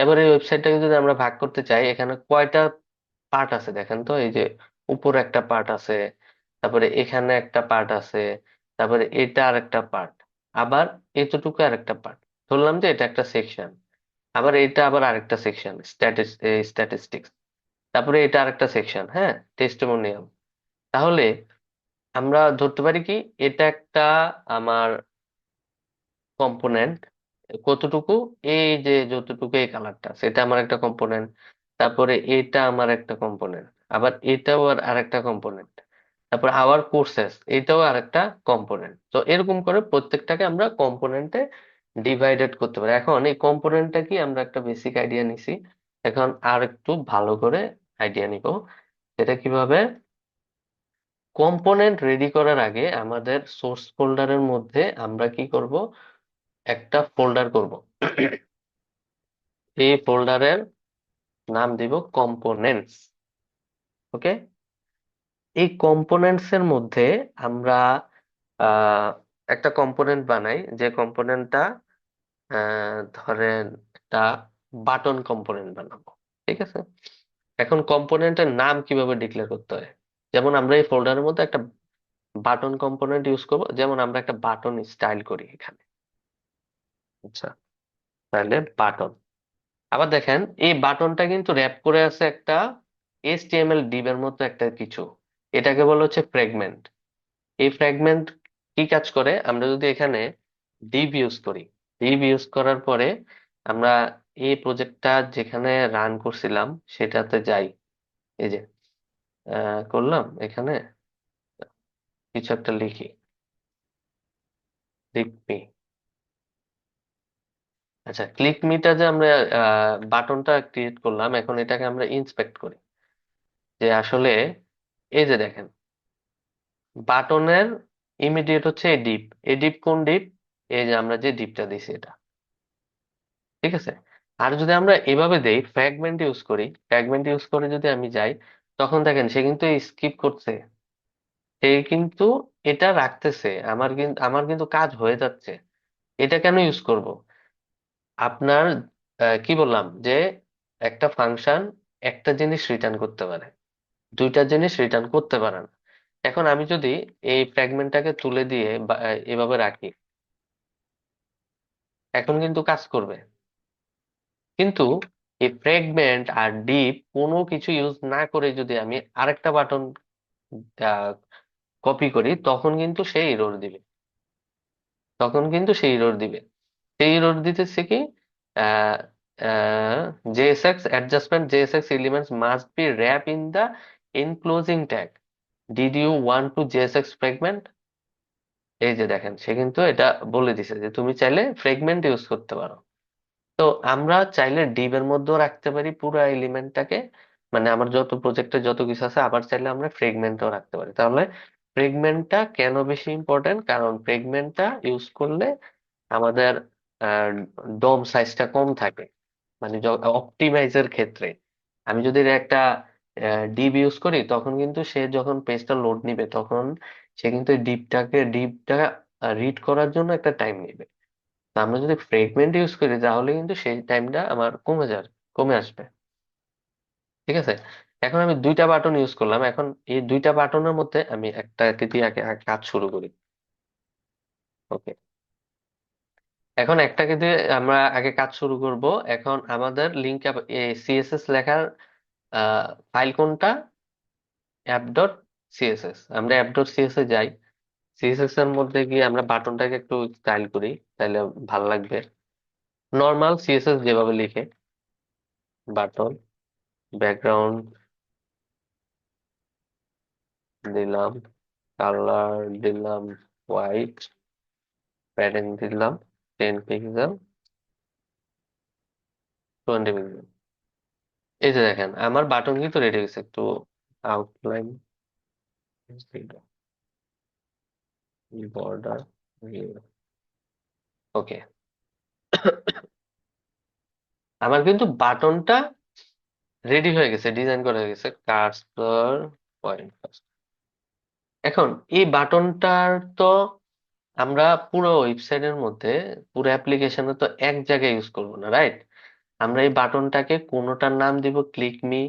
এবার এই ওয়েবসাইটটাকে যদি আমরা ভাগ করতে চাই, এখানে কয়টা পার্ট আছে দেখেন তো। এই যে উপরে একটা পার্ট আছে, তারপরে এখানে একটা পার্ট আছে, তারপরে এটা আর একটা পার্ট, আবার এতটুকু আর একটা পার্ট। ধরলাম যে এটা একটা সেকশন, আবার এটা আবার আরেকটা সেকশন স্ট্যাটিস্টিক্স, তারপরে এটা আরেকটা সেকশন, হ্যাঁ, টেস্টিমোনিয়াল। তাহলে আমরা ধরতে পারি কি এটা একটা আমার কম্পোনেন্ট। কতটুকু? এই যে যতটুকু এই কালারটা, সেটা আমার একটা কম্পোনেন্ট। তারপরে এটা আমার একটা কম্পোনেন্ট, আবার এটাও আর আরেকটা কম্পোনেন্ট, তারপর আবার কোর্সেস এটাও আরেকটা কম্পোনেন্ট। তো এরকম করে প্রত্যেকটাকে আমরা কম্পোনেন্টে ডিভাইডেড করতে পারি। এখন এই কম্পোনেন্টটা কি আমরা একটা বেসিক আইডিয়া নিছি, এখন আর একটু ভালো করে আইডিয়া নিব। এটা কিভাবে? কম্পোনেন্ট রেডি করার আগে আমাদের সোর্স ফোল্ডারের মধ্যে আমরা কি করব, একটা ফোল্ডার করব। এই ফোল্ডারের নাম দিব কম্পোনেন্টস। ওকে, এই কম্পোনেন্টস এর মধ্যে আমরা আহ, একটা কম্পোনেন্ট বানাই, যে কম্পোনেন্টটা ধরেন একটা বাটন কম্পোনেন্ট বানাবো। ঠিক আছে, এখন কম্পোনেন্টের নাম কিভাবে ডিক্লেয়ার করতে হয়? যেমন আমরা এই ফোল্ডারের মধ্যে একটা বাটন কম্পোনেন্ট ইউজ করব, যেমন আমরা একটা বাটন স্টাইল করি এখানে। আচ্ছা, তাহলে বাটন। আবার দেখেন এই বাটনটা কিন্তু র্যাপ করে আছে একটা HTML ডিভ এর মতো একটা কিছু, এটাকে বলা হচ্ছে ফ্র্যাগমেন্ট। এই ফ্র্যাগমেন্ট কি কাজ করে? আমরা যদি এখানে ডিভ ইউজ করি, ডিভ ইউজ করার পরে আমরা এই প্রজেক্টটা যেখানে রান করছিলাম সেটাতে যাই, এই যে করলাম এখানে কিছু একটা লিখি, ক্লিক মি। আচ্ছা, ক্লিক মিটা যে আমরা বাটনটা ক্রিয়েট করলাম, এখন এটাকে আমরা ইন্সপেক্ট করি যে আসলে এই যে দেখেন বাটনের ইমিডিয়েট হচ্ছে এই ডিপ। এই ডিপ কোন ডিপ? এই যে আমরা যে ডিপটা দিছি এটা। ঠিক আছে, আর যদি আমরা এভাবে দেই, ফ্র্যাগমেন্ট ইউজ করি, ফ্র্যাগমেন্ট ইউজ করে যদি আমি যাই, তখন দেখেন সে কিন্তু স্কিপ করছে, সে কিন্তু এটা রাখতেছে, আমার কিন্তু কাজ হয়ে যাচ্ছে। এটা কেন ইউজ করব? আপনার কি বললাম যে একটা ফাংশন একটা জিনিস রিটার্ন করতে পারে, দুইটা জিনিস রিটার্ন করতে পারে না। এখন আমি যদি এই ফ্র্যাগমেন্টটাকে তুলে দিয়ে এভাবে রাখি, এখন কিন্তু কাজ করবে। কিন্তু এই ফ্র্যাগমেন্ট আর ডিপ কোনো কিছু ইউজ না করে যদি আমি আরেকটা বাটন কপি করি তখন কিন্তু সে এরর দিবে, তখন কিন্তু সে এরর দিবে। সেই এরর দিতেছে কি, আহ JSX adjustment, JSX elements must be wrapped in the enclosing tag. Did you want to JSX fragment? এই যে দেখেন, সে কিন্তু এটা বলে দিছে যে তুমি চাইলে ফ্রেগমেন্ট ইউজ করতে পারো। তো আমরা চাইলে ডিভ এর মধ্যেও রাখতে পারি পুরো এলিমেন্টটাকে, মানে আমার যত প্রজেক্টে যত কিছু আছে, আবার চাইলে আমরা ফ্রেগমেন্টও রাখতে পারি। তাহলে ফ্রেগমেন্টটা কেন বেশি ইম্পর্টেন্ট, কারণ ফ্রেগমেন্টটা ইউজ করলে আমাদের ডোম সাইজটা কম থাকে, মানে অপটিমাইজের ক্ষেত্রে। আমি যদি এর একটা ডিপ ইউজ করি, তখন কিন্তু সে যখন পেজটা লোড নিবে, তখন সে কিন্তু ডিপটা রিড করার জন্য একটা টাইম নেবে। তো আমরা যদি ফ্রেগমেন্ট ইউজ করি, তাহলে কিন্তু সেই টাইমটা আমার কমে আসবে। ঠিক আছে, এখন আমি দুইটা বাটন ইউজ করলাম। এখন এই দুইটা বাটনের মধ্যে আমি একটা দিয়ে আগে আগে কাজ শুরু করি। ওকে, এখন একটাকে দিয়ে আমরা আগে কাজ শুরু করব। এখন আমাদের লিঙ্ক সিএসএস লেখার ফাইল কোনটা, অ্যাপ ডট সিএসএস। আমরা অ্যাপ ডট সিএসএস যাই, সিএসএস এর মধ্যে গিয়ে আমরা বাটনটাকে একটু স্টাইল করি, তাহলে ভালো লাগবে। নর্মাল সিএসএস যেভাবে লিখে, বাটন, ব্যাকগ্রাউন্ড দিলাম, কালার দিলাম হোয়াইট, প্যাডিং দিলাম 10 পিক্সেল, 20 পিক্সেল। এই যে দেখেন আমার বাটন কিন্তু রেডি হয়েছে। একটু আউটলাইন, বর্ডার, ওকে। আমার কিন্তু বাটনটা রেডি হয়ে গেছে, ডিজাইন করা হয়ে গেছে। Cursor point. এখন এই বাটনটার তো আমরা পুরো ওয়েবসাইটের মধ্যে, পুরো অ্যাপ্লিকেশনে তো এক জায়গায় ইউজ করবো না, রাইট? আমরা এই বাটনটাকে কোনোটার নাম দিব ক্লিক মি,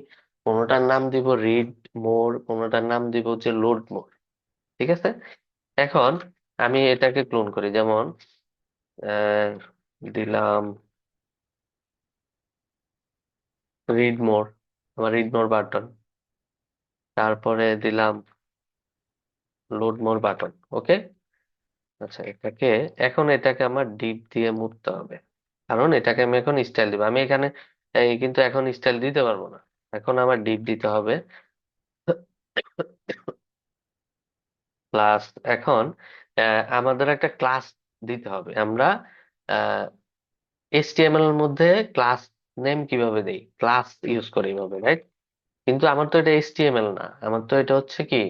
কোনোটার নাম দিব রিড মোর, কোনোটার নাম দিব যে লোড মোর। ঠিক আছে, এখন আমি এটাকে ক্লোন করি। যেমন আহ, দিলাম রিড মোর, আমার রিড মোর বাটন, তারপরে দিলাম লোড মোর বাটন। ওকে, আচ্ছা এখন এটাকে আমার ডিপ দিয়ে মুছতে হবে, কারণ এটাকে আমি এখন স্টাইল দিব। আমি এখানে কিন্তু এখন স্টাইল দিতে পারবো না, এখন আমার ডিপ দিতে হবে। ক্লাস, এখন আমাদের একটা ক্লাস দিতে হবে। আমরা HTML এর মধ্যে ক্লাস নেম কিভাবে দেই, ক্লাস ইউজ করি এইভাবে, রাইট? কিন্তু আমার তো এটা HTML না, আমার তো এটা হচ্ছে কি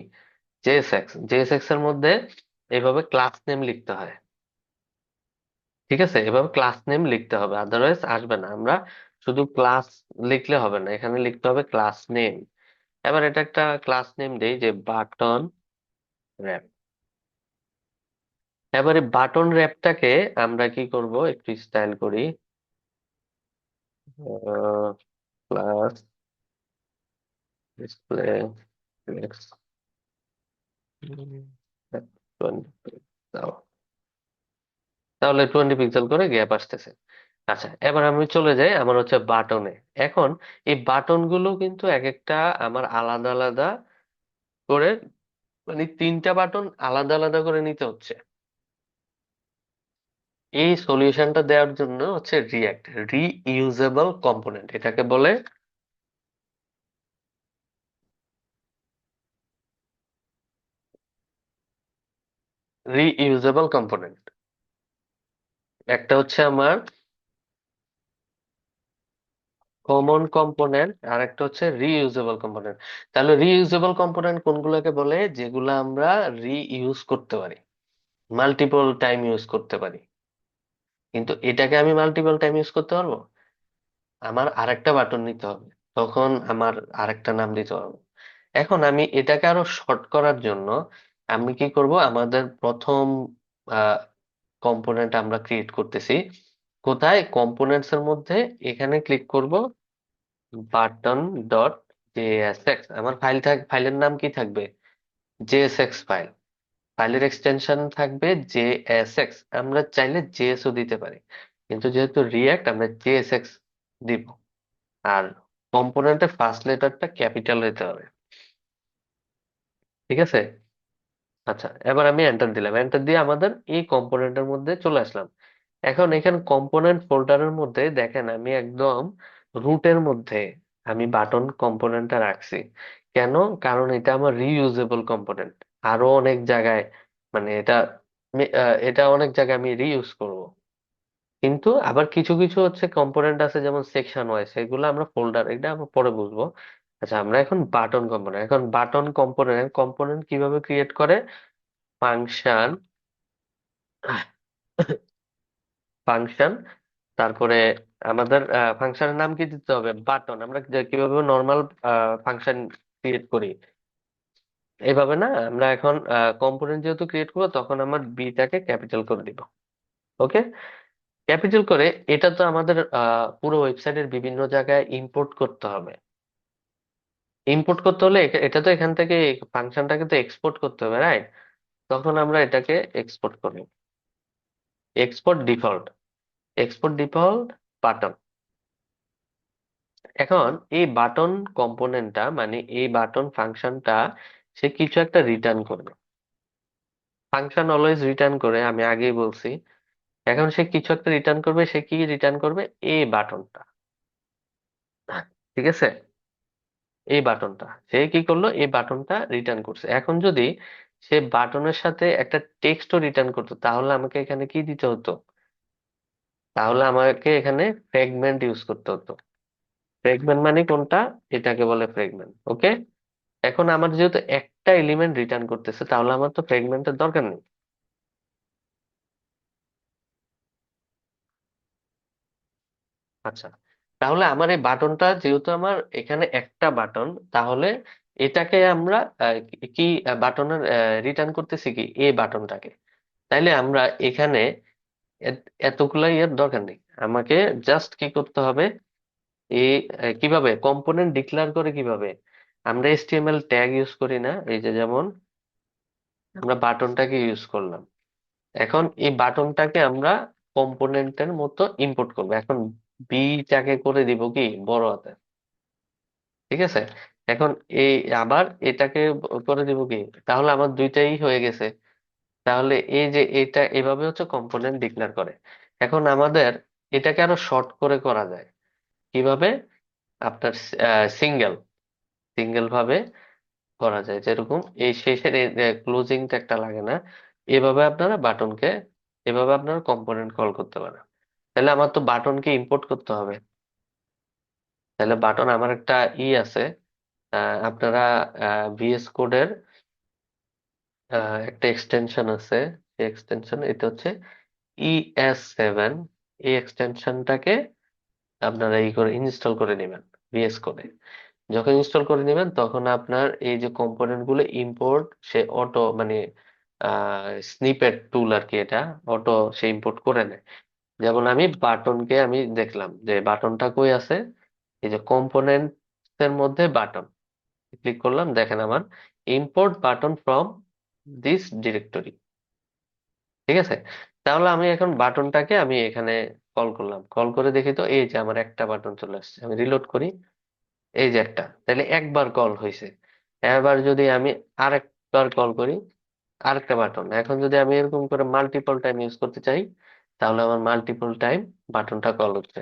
JSX। JSX এর মধ্যে এইভাবে ক্লাস নেম লিখতে হয়। ঠিক আছে, এভাবে ক্লাস নেম লিখতে হবে, আদারওয়াইজ আসবে না। আমরা শুধু ক্লাস লিখলে হবে না, এখানে লিখতে হবে ক্লাস নেম। এবার এটা একটা ক্লাস নেম দেই যে বাটন র্যাপ। এবারে বাটন র্যাপটাকে আমরা কি করব, একটু স্টাইল করি। ক্লাস ডিসপ্লে টেক্সট, তাহলে 20 পিক্সেল করে গ্যাপ আসতেছে। আচ্ছা, এবার আমি চলে যাই আমার হচ্ছে বাটনে। এখন এই বাটন গুলো কিন্তু এক একটা আমার আলাদা আলাদা করে, মানে তিনটা বাটন আলাদা আলাদা করে নিতে হচ্ছে। এই সলিউশনটা দেওয়ার জন্য হচ্ছে রিঅ্যাক্ট রিইউজেবল কম্পোনেন্ট, এটাকে বলে রিইউজেবল কম্পোনেন্ট। একটা হচ্ছে আমার কমন কম্পোনেন্ট, আর একটা হচ্ছে রিইউজেবল কম্পোনেন্ট। তাহলে রিইউজেবল কম্পোনেন্ট কোনগুলোকে বলে, যেগুলো আমরা রিইউজ করতে পারি, মাল্টিপল টাইম ইউজ করতে পারি। কিন্তু এটাকে আমি মাল্টিপল টাইম ইউজ করতে পারবো, আমার আরেকটা বাটন নিতে হবে, তখন আমার আরেকটা নাম দিতে হবে। এখন আমি এটাকে আরো শর্ট করার জন্য আমি কি করব, আমাদের প্রথম কম্পোনেন্ট আমরা ক্রিয়েট করতেছি কোথায়, কম্পোনেন্টস এর মধ্যে, এখানে ক্লিক করব, বাটন ডট জেএসএক্স। আমার ফাইলের নাম কি থাকবে, জেএসএক্স ফাইল। ফাইলের এক্সটেনশন থাকবে জেএসএক্স। আমরা চাইলে জেএসও দিতে পারি, কিন্তু যেহেতু রিয়াক্ট আমরা জেএসএক্স দিব। আর কম্পোনেন্টের ফার্স্ট লেটারটা ক্যাপিটাল হতে হবে। ঠিক আছে, আচ্ছা, এবার আমি এন্টার দিলাম, এন্টার দিয়ে আমাদের এই কম্পোনেন্টের মধ্যে চলে আসলাম। এখন এখানে কম্পোনেন্ট ফোল্ডারের মধ্যে দেখেন আমি একদম রুটের মধ্যে আমি বাটন কম্পোনেন্টটা রাখছি। কেন? কারণ এটা আমার রিইউজেবল কম্পোনেন্ট। আরো অনেক জায়গায় মানে এটা অনেক জায়গায় আমি রিইউজ করব। কিন্তু আবার কিছু কিছু হচ্ছে কম্পোনেন্ট আছে যেমন সেকশন ওয়াইজ, সেগুলো আমরা ফোল্ডার, এটা আমরা পরে বুঝবো। আচ্ছা, আমরা এখন বাটন কম্পোনেন্ট, এখন বাটন কম্পোনেন্ট কম্পোনেন্ট কিভাবে ক্রিয়েট করে? ফাংশন, ফাংশন, তারপরে আমাদের ফাংশনের নাম কি দিতে হবে? বাটন। আমরা কিভাবে নর্মাল ফাংশন ক্রিয়েট করি এইভাবে না, আমরা এখন কম্পোনেন্ট যেহেতু ক্রিয়েট করবো তখন আমার বিটাকে ক্যাপিটাল করে দিব। ওকে, ক্যাপিটাল করে এটা তো আমাদের পুরো ওয়েবসাইটের বিভিন্ন জায়গায় ইম্পোর্ট করতে হবে। ইম্পোর্ট করতে হলে এটা তো এখান থেকে ফাংশনটাকে তো এক্সপোর্ট করতে হবে, রাইট? তখন আমরা এটাকে এক্সপোর্ট করি, export default, export default button. এখন এই বাটন কম্পোনেন্টটা মানে এই বাটন ফাংশনটা সে কিছু একটা রিটার্ন করবে। ফাংশন অলওয়েজ রিটার্ন করে, আমি আগেই বলছি। এখন সে কিছু একটা রিটার্ন করবে, সে কি রিটার্ন করবে? এই বাটনটা, ঠিক আছে? এই বাটনটা সে কি করলো? এই বাটনটা রিটার্ন করছে। এখন যদি সে বাটনের সাথে একটা টেক্সটও রিটার্ন করতো তাহলে আমাকে এখানে কি দিতে হতো? তাহলে আমাকে এখানে ফ্রেগমেন্ট ইউজ করতে হতো। ফ্রেগমেন্ট মানে কোনটা? এটাকে বলে ফ্রেগমেন্ট। ওকে, এখন আমার যেহেতু একটা এলিমেন্ট রিটার্ন করতেছে তাহলে আমার তো ফ্রেগমেন্টের দরকার নেই। আচ্ছা, তাহলে আমার এই বাটনটা যেহেতু আমার এখানে একটা বাটন, তাহলে এটাকে আমরা কি বাটনের রিটার্ন করতেছি কি এই বাটনটাকে। তাইলে আমরা এখানে এতগুলা ইয়ের দরকার নেই। আমাকে জাস্ট কি করতে হবে? এই কিভাবে কম্পোনেন্ট ডিক্লেয়ার করে কিভাবে? আমরা HTML ট্যাগ ইউজ করি না? এই যে যেমন আমরা বাটনটাকে ইউজ করলাম, এখন এই বাটনটাকে আমরা কম্পোনেন্টের মতো ইম্পোর্ট করবো। এখন বিটাকে করে দিব কি বড় হাতে, ঠিক আছে? এখন এই আবার এটাকে করে দিব কি, তাহলে আমার দুইটাই হয়ে গেছে। তাহলে এই যে এটা এভাবে হচ্ছে কম্পোনেন্ট ডিক্লেয়ার করে। এখন আমাদের এটাকে আরো শর্ট করে করা যায় কিভাবে? আপনার সিঙ্গেল সিঙ্গেল ভাবে করা যায়, যেরকম এই শেষের ক্লোজিং ট্যাগটা লাগে না। এভাবে আপনারা বাটনকে, এভাবে আপনারা কম্পোনেন্ট কল করতে পারেন। তাহলে আমার তো বাটনকে ইম্পোর্ট করতে হবে। তাহলে বাটন আমার একটা আছে, আপনারা VS কোডের একটা এক্সটেনশন আছে। এই এক্সটেনশন এটা হচ্ছে ES7। এই এক্সটেনশনটাকে আপনারা এই করে ইনস্টল করে নেবেন VS কোডে। যখন ইনস্টল করে নেবেন তখন আপনার এই যে কম্পোনেন্ট গুলো ইম্পোর্ট সে অটো মানে স্নিপেট টুল আর কি, এটা অটো সে ইম্পোর্ট করে নেয়। যেমন আমি বাটনকে আমি দেখলাম যে বাটনটা কই আছে, এই যে কম্পোনেন্ট এর মধ্যে বাটন ক্লিক করলাম, দেখেন আমার import button from this directory, ঠিক আছে? তাহলে আমি এখন বাটনটাকে আমি এখানে কল করলাম, কল করে দেখি তো এই যে আমার একটা বাটন চলে আসছে। আমি রিলোড করি, এই যে একটা, তাহলে একবার কল হয়েছে। এবার যদি আমি আরেকবার কল করি, আরেকটা বাটন। এখন যদি আমি এরকম করে মাল্টিপল টাইম ইউজ করতে চাই তাহলে আমার মাল্টিপল টাইম বাটনটা কল হচ্ছে।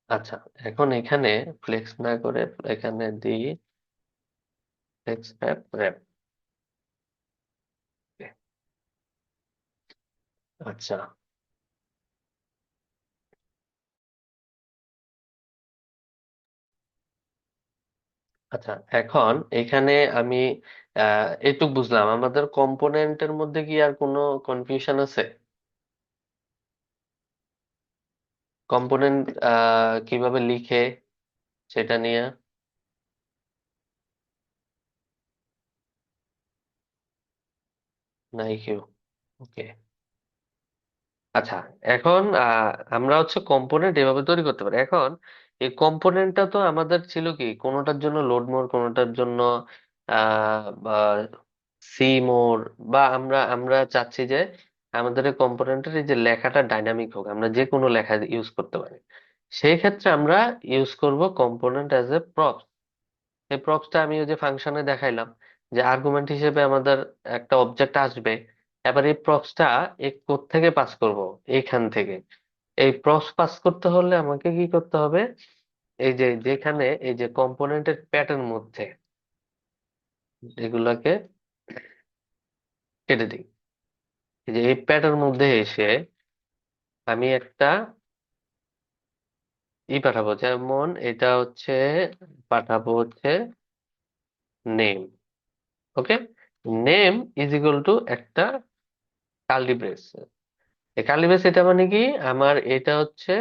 আচ্ছা, এখন এখানে ফ্লেক্স না করে এখানে দিই ফ্লেক্স র্যাপ র্যাপ। আচ্ছা, আচ্ছা, এখন এখানে আমি এটুক বুঝলাম। আমাদের কম্পোনেন্টের মধ্যে কি আর কোনো কনফিউশন আছে? কম্পোনেন্ট কিভাবে লিখে সেটা নিয়ে? নাই কেউ? ওকে, আচ্ছা, এখন আমরা হচ্ছে কম্পোনেন্ট এভাবে তৈরি করতে পারি। এখন এই কম্পোনেন্টটা তো আমাদের ছিল কি, কোনোটার জন্য লোড মোর, কোনোটার জন্য সি মোর, বা আমরা আমরা চাচ্ছি যে আমাদের এই কম্পোনেন্টের এই যে লেখাটা ডাইনামিক হোক, আমরা যে কোনো লেখা ইউজ করতে পারি। সেই ক্ষেত্রে আমরা ইউজ করব কম্পোনেন্ট অ্যাজ এ প্রপস। এই প্রপসটা আমি ওই যে ফাংশনে দেখাইলাম। যে আর্গুমেন্ট হিসেবে আমাদের একটা অবজেক্ট আসবে। এবার এই প্রপসটা থেকে পাস করব, এইখান থেকে। এই প্রপস পাস করতে হলে আমাকে কি করতে হবে, এই যে যেখানে এই যে কম্পোনেন্টের প্যাটার্ন মধ্যে এগুলাকে কেটে দিই। এই যে এই প্যাটার্ন মধ্যে এসে আমি একটা পাঠাবো, যেমন এটা হচ্ছে পাঠাবো হচ্ছে name. Okay, name is equal two একটা কার্লি ব্রেস। এই কার্লি ব্রেস এটা মানে কি, আমার এটা হচ্ছে,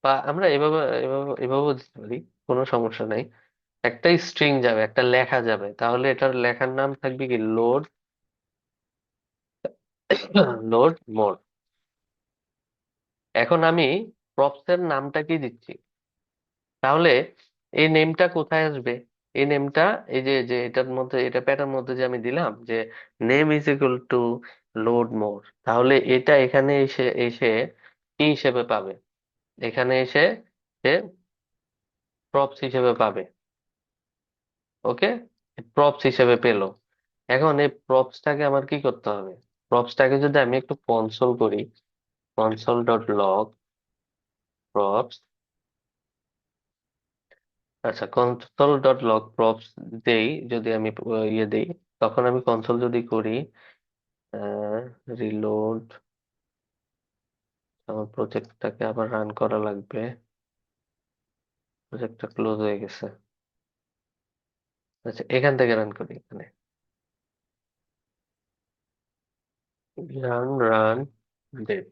বা আমরা এভাবে এভাবে এভাবেও দিতে পারি, কোনো সমস্যা নাই। একটা স্ট্রিং যাবে, একটা লেখা যাবে, তাহলে এটার লেখার নাম থাকবে কি লোড লোড মোর। এখন আমি প্রপস এর নামটা কি দিচ্ছি, তাহলে এই নেমটা কোথায় আসবে? এই নেমটা এই যে যে এটার মধ্যে, এটা প্যাটার্ন মধ্যে যে আমি দিলাম যে name is equal to load more, তাহলে এটা এখানে এসে এসে কি হিসেবে পাবে, এখানে এসে সে প্রপস হিসেবে পাবে। ওকে, প্রপস হিসেবে পেলো। এখন এই প্রপসটাকে আমার কি করতে হবে, প্রপসটাকে যদি আমি একটু কনসোল করি, কনসোল ডট লগ প্রপস, আচ্ছা কনসোল ডট লগ প্রপস দেই, যদি আমি ইয়ে দেই, তখন আমি কনসোল যদি করি, রিলোড, আমার প্রজেক্টটাকে আবার রান করা লাগবে, প্রজেক্টটা ক্লোজ হয়ে গেছে। আচ্ছা এখান থেকে রান করি, এখানে রান রান দেব।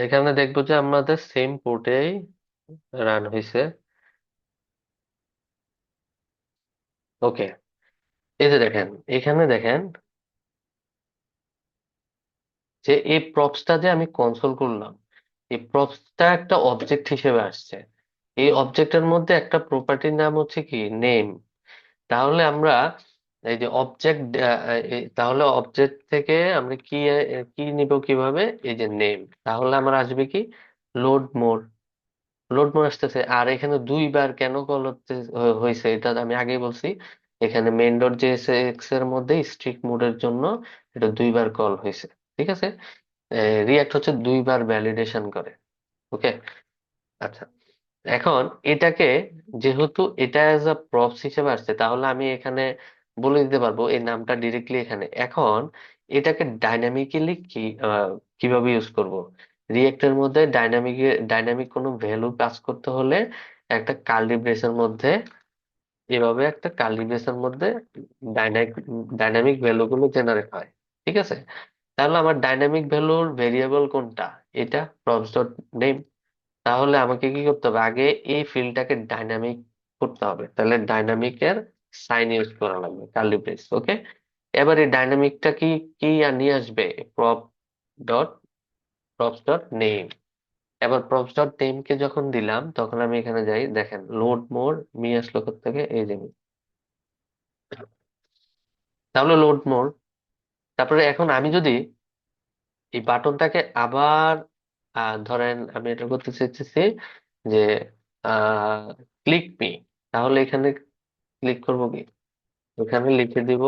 এখানে দেখবো যে আমাদের সেম পোর্টেই রান হয়েছে। ওকে, এই যে দেখেন, এখানে দেখেন যে এই প্রপসটা যে আমি কনসোল করলাম, এই প্রপসটা একটা অবজেক্ট হিসেবে আসছে। এই অবজেক্টের মধ্যে একটা প্রপার্টির নাম হচ্ছে কি নেম। তাহলে আমরা এই যে অবজেক্ট, তাহলে অবজেক্ট থেকে আমরা কি নিব কিভাবে, এই যে নেম, তাহলে আমার আসবে কি লোড মোর। লোড মোর আসতেছে, আর এখানে দুইবার কেন কল হয়েছে এটা আমি আগেই বলছি। এখানে মেইন ডট জেএসএক্স এর মধ্যে স্ট্রিক্ট মোডের জন্য এটা দুইবার কল হয়েছে। ঠিক আছে, রিয়াক্ট হচ্ছে দুইবার ভ্যালিডেশন করে। ওকে, আচ্ছা এখন এটাকে, যেহেতু এটা অ্যাজ আ প্রপস হিসেবে আসছে, তাহলে আমি এখানে বলে দিতে পারবো এই নামটা ডিরেক্টলি এখানে। এখন এটাকে ডাইনামিক্যালি কিভাবে ইউজ করব, রিয়েক্টের মধ্যে ডাইনামিক কোনো ভ্যালু পাস করতে হলে একটা কার্লি ব্রেসের মধ্যে, এভাবে একটা কার্লি ব্রেসের মধ্যে ডাইনামিক ডাইনামিক ভ্যালু গুলো জেনারেট হয়। ঠিক আছে, তাহলে আমার ডাইনামিক ভ্যালুর ভেরিয়েবল কোনটা, এটা প্রপস ডট নেম। তাহলে আমাকে কি করতে হবে, আগে এই ফিল্ডটাকে ডাইনামিক করতে হবে, তাহলে ডাইনামিকের সাইন ইউজ করা লাগবে, কার্লি ব্রেস। ওকে, এবার এই ডাইনামিকটা কি কি আর নিয়ে আসবে, prop dot props dot name. এবার প্রপস ডট নেম কে যখন দিলাম, তখন আমি এখানে যাই, দেখেন লোড মোর মি আসলো থেকে, এই যে মি। তাহলে লোড মোর, তারপরে এখন আমি যদি এই বাটনটাকে আবার ধরেন আমি এটা করতে চাইতেছি যে ক্লিক মি, তাহলে এখানে ক্লিক করবো কি, এখানে লিখে দিব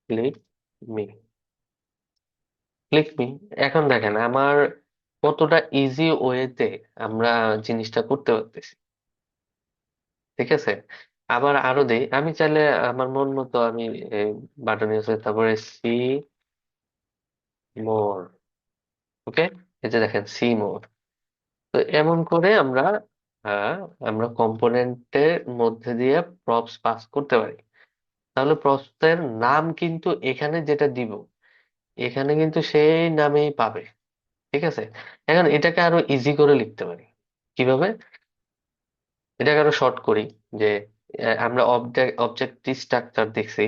ক্লিক মি, ক্লিক মি। এখন দেখেন আমার কতটা ইজি ওয়েতে আমরা জিনিসটা করতে পারতেছি। ঠিক আছে, আবার আরো দেই, আমি চাইলে আমার মন মতো আমি বাটন ইউজ করি, তারপরে সি মোর। ওকে, এই যে দেখেন সি মোর। তো এমন করে আমরা আহ, আমরা কম্পোনেন্টের মধ্যে দিয়ে প্রপস পাস করতে পারি। তাহলে প্রপস এর নাম কিন্তু এখানে যেটা দিব, এখানে কিন্তু সেই নামেই পাবে। ঠিক আছে, এখন এটাকে আরো ইজি করে লিখতে পারি কিভাবে, এটাকে আরো শর্ট করি। যে আমরা অবজেক্ট স্ট্রাকচার দেখছি,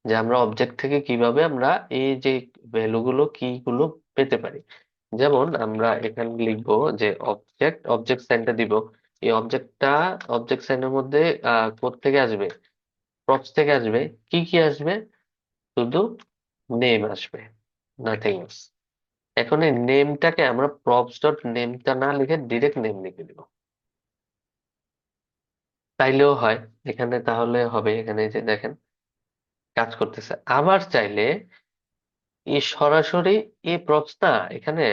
যে আমরা অবজেক্ট থেকে কিভাবে আমরা এই যে ভ্যালু গুলো কি গুলো পেতে পারি। যেমন আমরা এখানে লিখবো যে অবজেক্ট সাইনটা দিব, এই অবজেক্ট সাইনের মধ্যে থেকে আসবে, প্রপস থেকে আসবে, কি কি আসবে, শুধু নেম আসবে, নাথিং এলস। এখন এই নেমটাকে আমরা প্রপস ডট নেমটা না লিখে ডিরেক্ট নেম লিখে দিব। চাইলেও হয় এখানে, তাহলে হবে এখানে, এই যে দেখেন কাজ করতেছে। আবার চাইলে এই সরাসরি এই প্রপসটা এখানে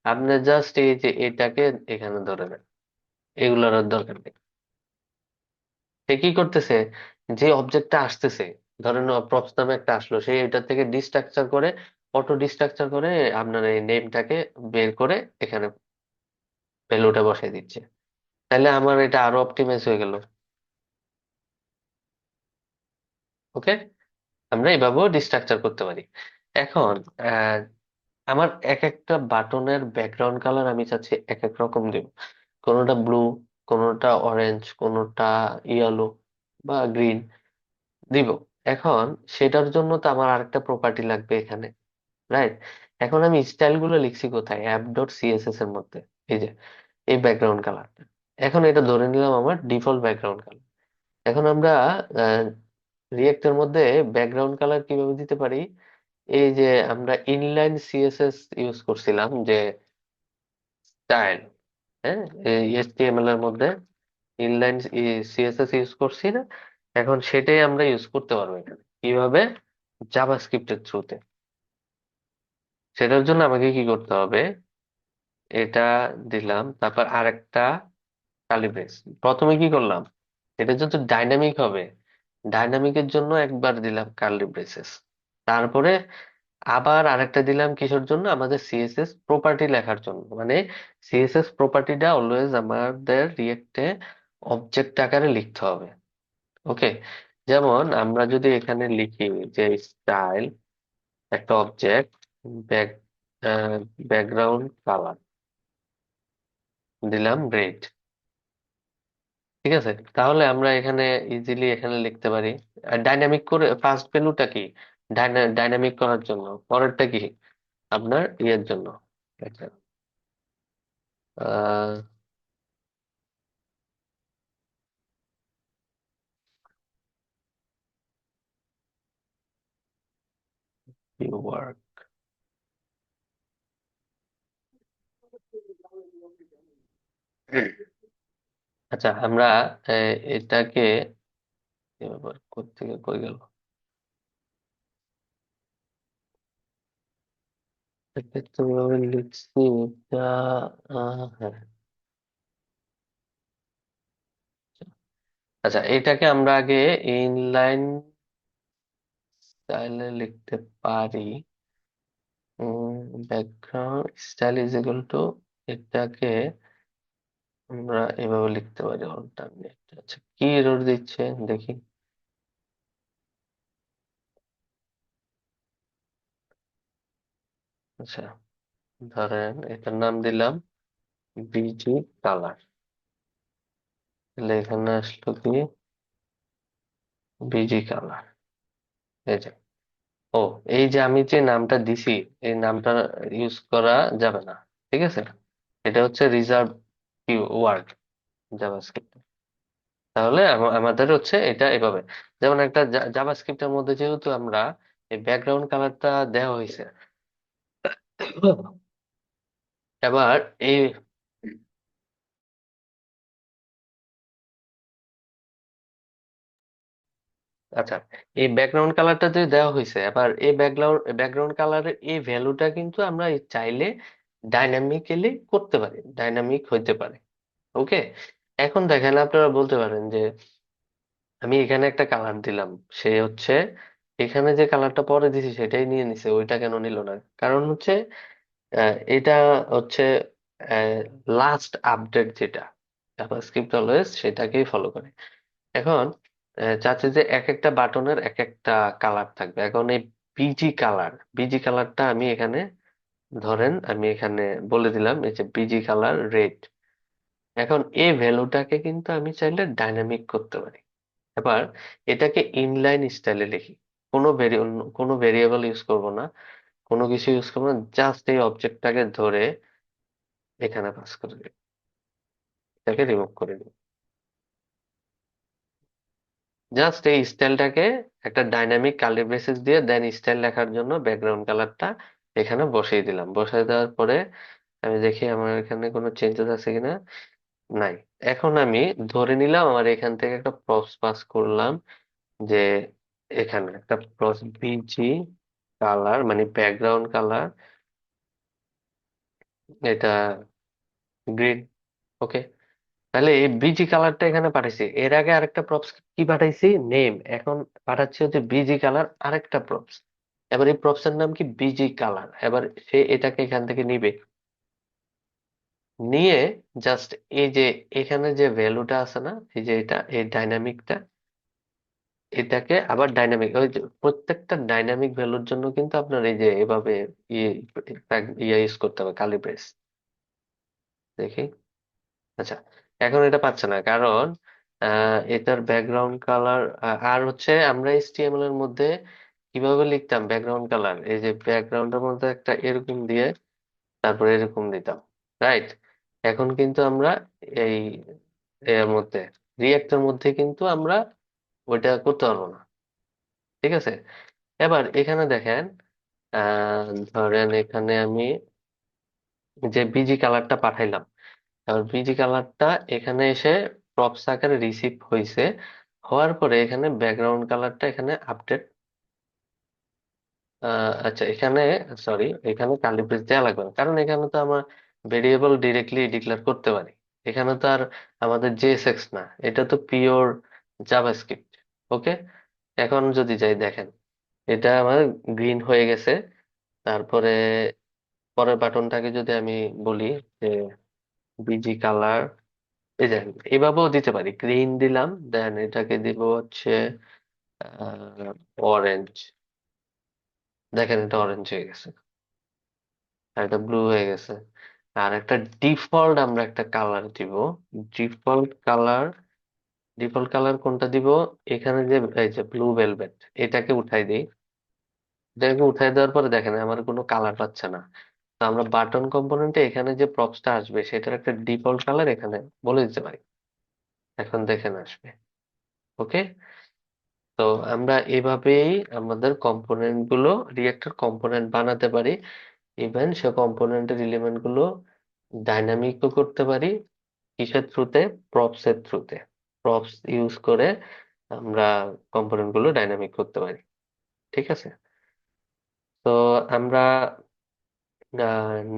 আপনি জাস্ট এই যে এটাকে এখানে ধরে নেন, এগুলোর আর দরকার নেই। সে কি করতেছে, যে অবজেক্টটা আসতেছে, ধরেন প্রপস নামে একটা আসলো, সে এটা থেকে ডিস্ট্রাকচার করে, অটো ডিস্ট্রাকচার করে আপনার এই নেমটাকে বের করে এখানে ভ্যালুটা বসাই দিচ্ছে। তাহলে আমার এটা আরো অপটিমাইজ হয়ে গেল। ওকে, আমরা এইভাবেও ডিস্ট্রাকচার করতে পারি। এখন আহ, আমার এক একটা বাটনের ব্যাকগ্রাউন্ড কালার আমি চাচ্ছি এক এক রকম দিব, কোনোটা ব্লু, কোনোটা অরেঞ্জ, কোনোটা ইয়েলো বা গ্রিন দিব। এখন সেটার জন্য তো আমার আরেকটা প্রপার্টি লাগবে এখানে, রাইট? এখন আমি স্টাইল গুলো লিখছি কোথায়, অ্যাপ ডট সিএসএস এর মধ্যে, এই যে এই ব্যাকগ্রাউন্ড কালারটা। এখন এটা ধরে নিলাম আমার ডিফল্ট ব্যাকগ্রাউন্ড কালার। এখন আমরা রিয়েক্টের মধ্যে ব্যাকগ্রাউন্ড কালার কিভাবে দিতে পারি, এই যে আমরা ইনলাইন সিএসএস ইউজ করছিলাম যে স্টাইল, হ্যাঁ, এইচটিএমএল এর মধ্যে ইনলাইন সিএসএস ইউজ করছি না, এখন সেটাই আমরা ইউজ করতে পারবো এখানে। কিভাবে? জাভাস্ক্রিপ্টের থ্রুতে। সেটার জন্য আমাকে কি করতে হবে, এটা দিলাম, তারপর আরেকটা কার্লি ব্রেস। প্রথমে কি করলাম, এটা যেহেতু ডাইনামিক হবে, ডাইনামিকের জন্য একবার দিলাম কার্লি ব্রেসেস, তারপরে আবার আরেকটা দিলাম কিসের জন্য, আমাদের সিএসএস প্রপার্টি লেখার জন্য। মানে সিএসএস প্রপার্টিটা অলওয়েজ আমাদের রিয়েক্টে অবজেক্ট আকারে লিখতে হবে। ওকে, যেমন আমরা যদি এখানে লিখি যে স্টাইল একটা অবজেক্ট, ব্যাক ব্যাকগ্রাউন্ড কালার দিলাম রেড, ঠিক আছে? তাহলে আমরা এখানে ইজিলি এখানে লিখতে পারি। আর ডাইনামিক করে ফার্স্ট ভ্যালুটা কি, ডাইনামিক করার জন্য, পরেরটা কি আপনার ইয়ের জন্য, আচ্ছা, আহ ওয়ার্ক। আচ্ছা, আমরা এটাকে এবার কোত্থেকে কই গেল, এটাকে তো এভাবে লিখছি, এটা হ্যাঁ। আচ্ছা, এটাকে আমরা আগে ইনলাইন স্টাইলে লিখতে পারি, background style is equal two, এটাকে আমরা এভাবে লিখতে পারি অল্টারনেট। আচ্ছা, কি এরর দিচ্ছে দেখি। আচ্ছা, ধরেন এটার নাম দিলাম বিজি কালার, তাহলে এখানে আসলো কি বিজি কালার, এই যে। ও, এই যে আমি যে নামটা দিছি, এই নামটা ইউজ করা যাবে না, ঠিক আছে? এটা হচ্ছে রিজার্ভ কি ওয়ার্ড জাভাস্ক্রিপ্ট। তাহলে আমাদের হচ্ছে এটা এভাবে, যেমন একটা জাভাস্ক্রিপ্টের মধ্যে যেহেতু আমরা এই ব্যাকগ্রাউন্ড কালারটা দেওয়া হয়েছে, এবার এই, আচ্ছা, এই ব্যাকগ্রাউন্ড কালারটা যদি দেওয়া হয়েছে, এবার এই ব্যাকগ্রাউন্ড কালারের এই ভ্যালুটা কিন্তু আমরা চাইলে ডাইনামিক্যালি করতে পারি, ডাইনামিক হইতে পারে। ওকে, এখন দেখেন আপনারা বলতে পারেন যে আমি এখানে একটা কালার দিলাম, সে হচ্ছে এখানে যে কালারটা পরে দিছি সেটাই নিয়ে নিছে, ওইটা কেন নিল না? কারণ হচ্ছে এটা হচ্ছে লাস্ট আপডেট যেটা জাভাস্ক্রিপ্ট অলওয়েজ সেটাকেই ফলো করে। এখন চাচ্ছে যে এক একটা বাটনের এক একটা কালার থাকবে। এখন এই বিজি কালারটা আমি এখানে, ধরেন আমি এখানে বলে দিলাম এই যে বিজি কালার রেড। এখন এই ভ্যালুটাকে কিন্তু আমি চাইলে ডাইনামিক করতে পারি। এবার এটাকে ইনলাইন স্টাইলে লিখি, কোনো ভেরিয়েবল ইউজ করব না, কোনো কিছু ইউজ করবো না, জাস্ট এই অবজেক্টটাকে ধরে এখানে পাস করে দিই, এটাকে রিমুভ করে দিই। জাস্ট এই স্টাইলটাকে একটা ডাইনামিক কার্লি ব্রেসেস দিয়ে দেন স্টাইল লেখার জন্য ব্যাকগ্রাউন্ড কালারটা এখানে বসিয়ে দিলাম। বসিয়ে দেওয়ার পরে আমি দেখি আমার এখানে কোনো চেঞ্জেস আছে কিনা। নাই। এখন আমি ধরে নিলাম আমার এখান থেকে একটা প্রপস পাস করলাম যে এখানে একটা প্রপস বিজি কালার মানে ব্যাকগ্রাউন্ড কালার, এটা গ্রিন। ওকে, তাহলে এই বিজি কালারটা এখানে পাঠাইছি। এর আগে আরেকটা প্রপস কি পাঠাইছি, নেম। এখন পাঠাচ্ছি হচ্ছে বিজি কালার আরেকটা প্রপস। এবার এই প্রপস এর নাম কি, বিজি কালার। এবার সে এটাকে এখান থেকে নিবে, নিয়ে জাস্ট এই যে এখানে যে ভ্যালুটা আছে না, এই যে এটা এই ডাইনামিকটা, এটাকে আবার ডাইনামিক, ওই যে প্রত্যেকটা ডাইনামিক ভ্যালুর জন্য কিন্তু আপনার এই যে এভাবে ইয়ে ইয়ে ইউজ করতে হবে, কালি ব্রেস। দেখি, আচ্ছা এখন এটা পাচ্ছে না, কারণ এটার ব্যাকগ্রাউন্ড কালার। আর হচ্ছে আমরা HTML এর মধ্যে কিভাবে লিখতাম ব্যাকগ্রাউন্ড কালার, এই যে ব্যাকগ্রাউন্ডের মধ্যে একটা এরকম দিয়ে তারপরে এরকম দিতাম, রাইট? এখন কিন্তু আমরা এই এর মধ্যে রিয়েক্টের মধ্যে কিন্তু আমরা ওইটা করতে পারবো না। ঠিক আছে, এবার এখানে দেখেন, ধরেন এখানে আমি যে বিজি কালারটা পাঠাইলাম, এবার বিজি কালারটা এখানে এসে প্রপস আকারে রিসিভ হয়েছে, হওয়ার পরে এখানে ব্যাকগ্রাউন্ড কালারটা এখানে আপডেট। আচ্ছা এখানে, সরি, এখানে কার্লি ব্রেস দেওয়া লাগবে না, কারণ এখানে তো আমরা ভেরিয়েবল ডিরেক্টলি ডিক্লেয়ার করতে পারি। এখানে তো আর আমাদের জেএসএক্স না, এটা তো পিওর জাভাস্ক্রিপ্ট। ওকে, এখন যদি যাই দেখেন, এটা আমার গ্রিন হয়ে গেছে। তারপরে পরের বাটনটাকে যদি আমি বলি যে বিজি কালার, এই দেখেন এভাবেও দিতে পারি, গ্রিন দিলাম, দেন এটাকে দিব হচ্ছে অরেঞ্জ। দেখেন এটা অরেঞ্জ হয়ে গেছে, আর এটা ব্লু হয়ে গেছে। আর একটা ডিফল্ট আমরা একটা কালার দিব, ডিফল্ট কালার। ডিফল্ট কালার কোনটা দিব, এখানে যে এই যে ব্লু ভেলভেট, এটাকে উঠাই দিই। এটাকে উঠাই দেওয়ার পরে দেখেন আমার কোনো কালার পাচ্ছে না। তো আমরা বাটন কম্পোনেন্টে এখানে যে প্রপসটা আসবে সেটার একটা ডিফল্ট কালার এখানে বলে দিতে পারি, এখন দেখেন আসবে। ওকে, তো আমরা এভাবেই আমাদের কম্পোনেন্ট গুলো, রিয়েক্টর কম্পোনেন্ট বানাতে পারি। ইভেন সে কম্পোনেন্টের এলিমেন্ট গুলো ডাইনামিকও করতে পারি। কিসের থ্রুতে, প্রপস এর থ্রুতে। প্রপস ইউজ করে আমরা কম্পোনেন্ট গুলো ডাইনামিক করতে পারি। ঠিক আছে, তো আমরা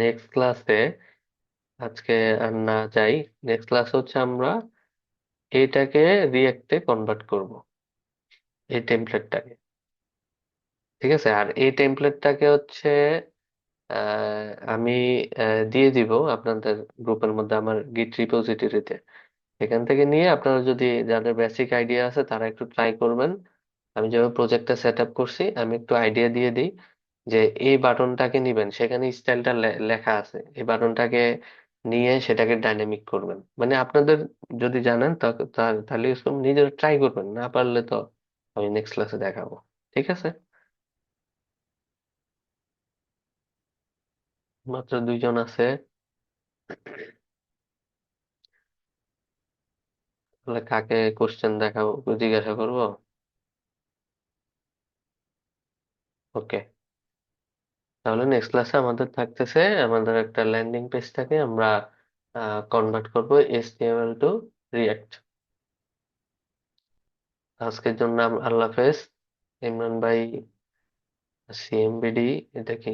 নেক্সট ক্লাসে, আজকে আর না যাই, নেক্সট ক্লাস হচ্ছে আমরা এটাকে রিয়েক্টে কনভার্ট করব, এই টেমপ্লেটটাকে। ঠিক আছে, আর এই টেমপ্লেটটাকে হচ্ছে আমি দিয়ে দিব আপনাদের গ্রুপের মধ্যে, আমার গিট রিপোজিটরিতে। এখান থেকে নিয়ে আপনারা যদি, যাদের বেসিক আইডিয়া আছে তারা একটু ট্রাই করবেন। আমি যেভাবে প্রজেক্টটা সেট আপ করছি আমি একটু আইডিয়া দিয়ে দিই যে এই বাটনটাকে নিবেন, সেখানে স্টাইলটা লেখা আছে, এই বাটনটাকে নিয়ে সেটাকে ডাইনামিক করবেন। মানে আপনাদের যদি জানেন তাহলে নিজেরা ট্রাই করবেন, না পারলে তো আমি নেক্সট ক্লাসে দেখাবো। ঠিক আছে, মাত্র দুইজন আছে, তাহলে কাকে কোশ্চেন দেখাবো, জিজ্ঞাসা করবো? ওকে, তাহলে নেক্সট ক্লাসে আমাদের থাকতেছে, আমাদের একটা ল্যান্ডিং পেজটাকে আমরা কনভার্ট করব HTML টু রিয়াক্ট। আজকের জন্য আল্লাহ হাফেজ। ইমরান ভাই, CMBD এটা কি?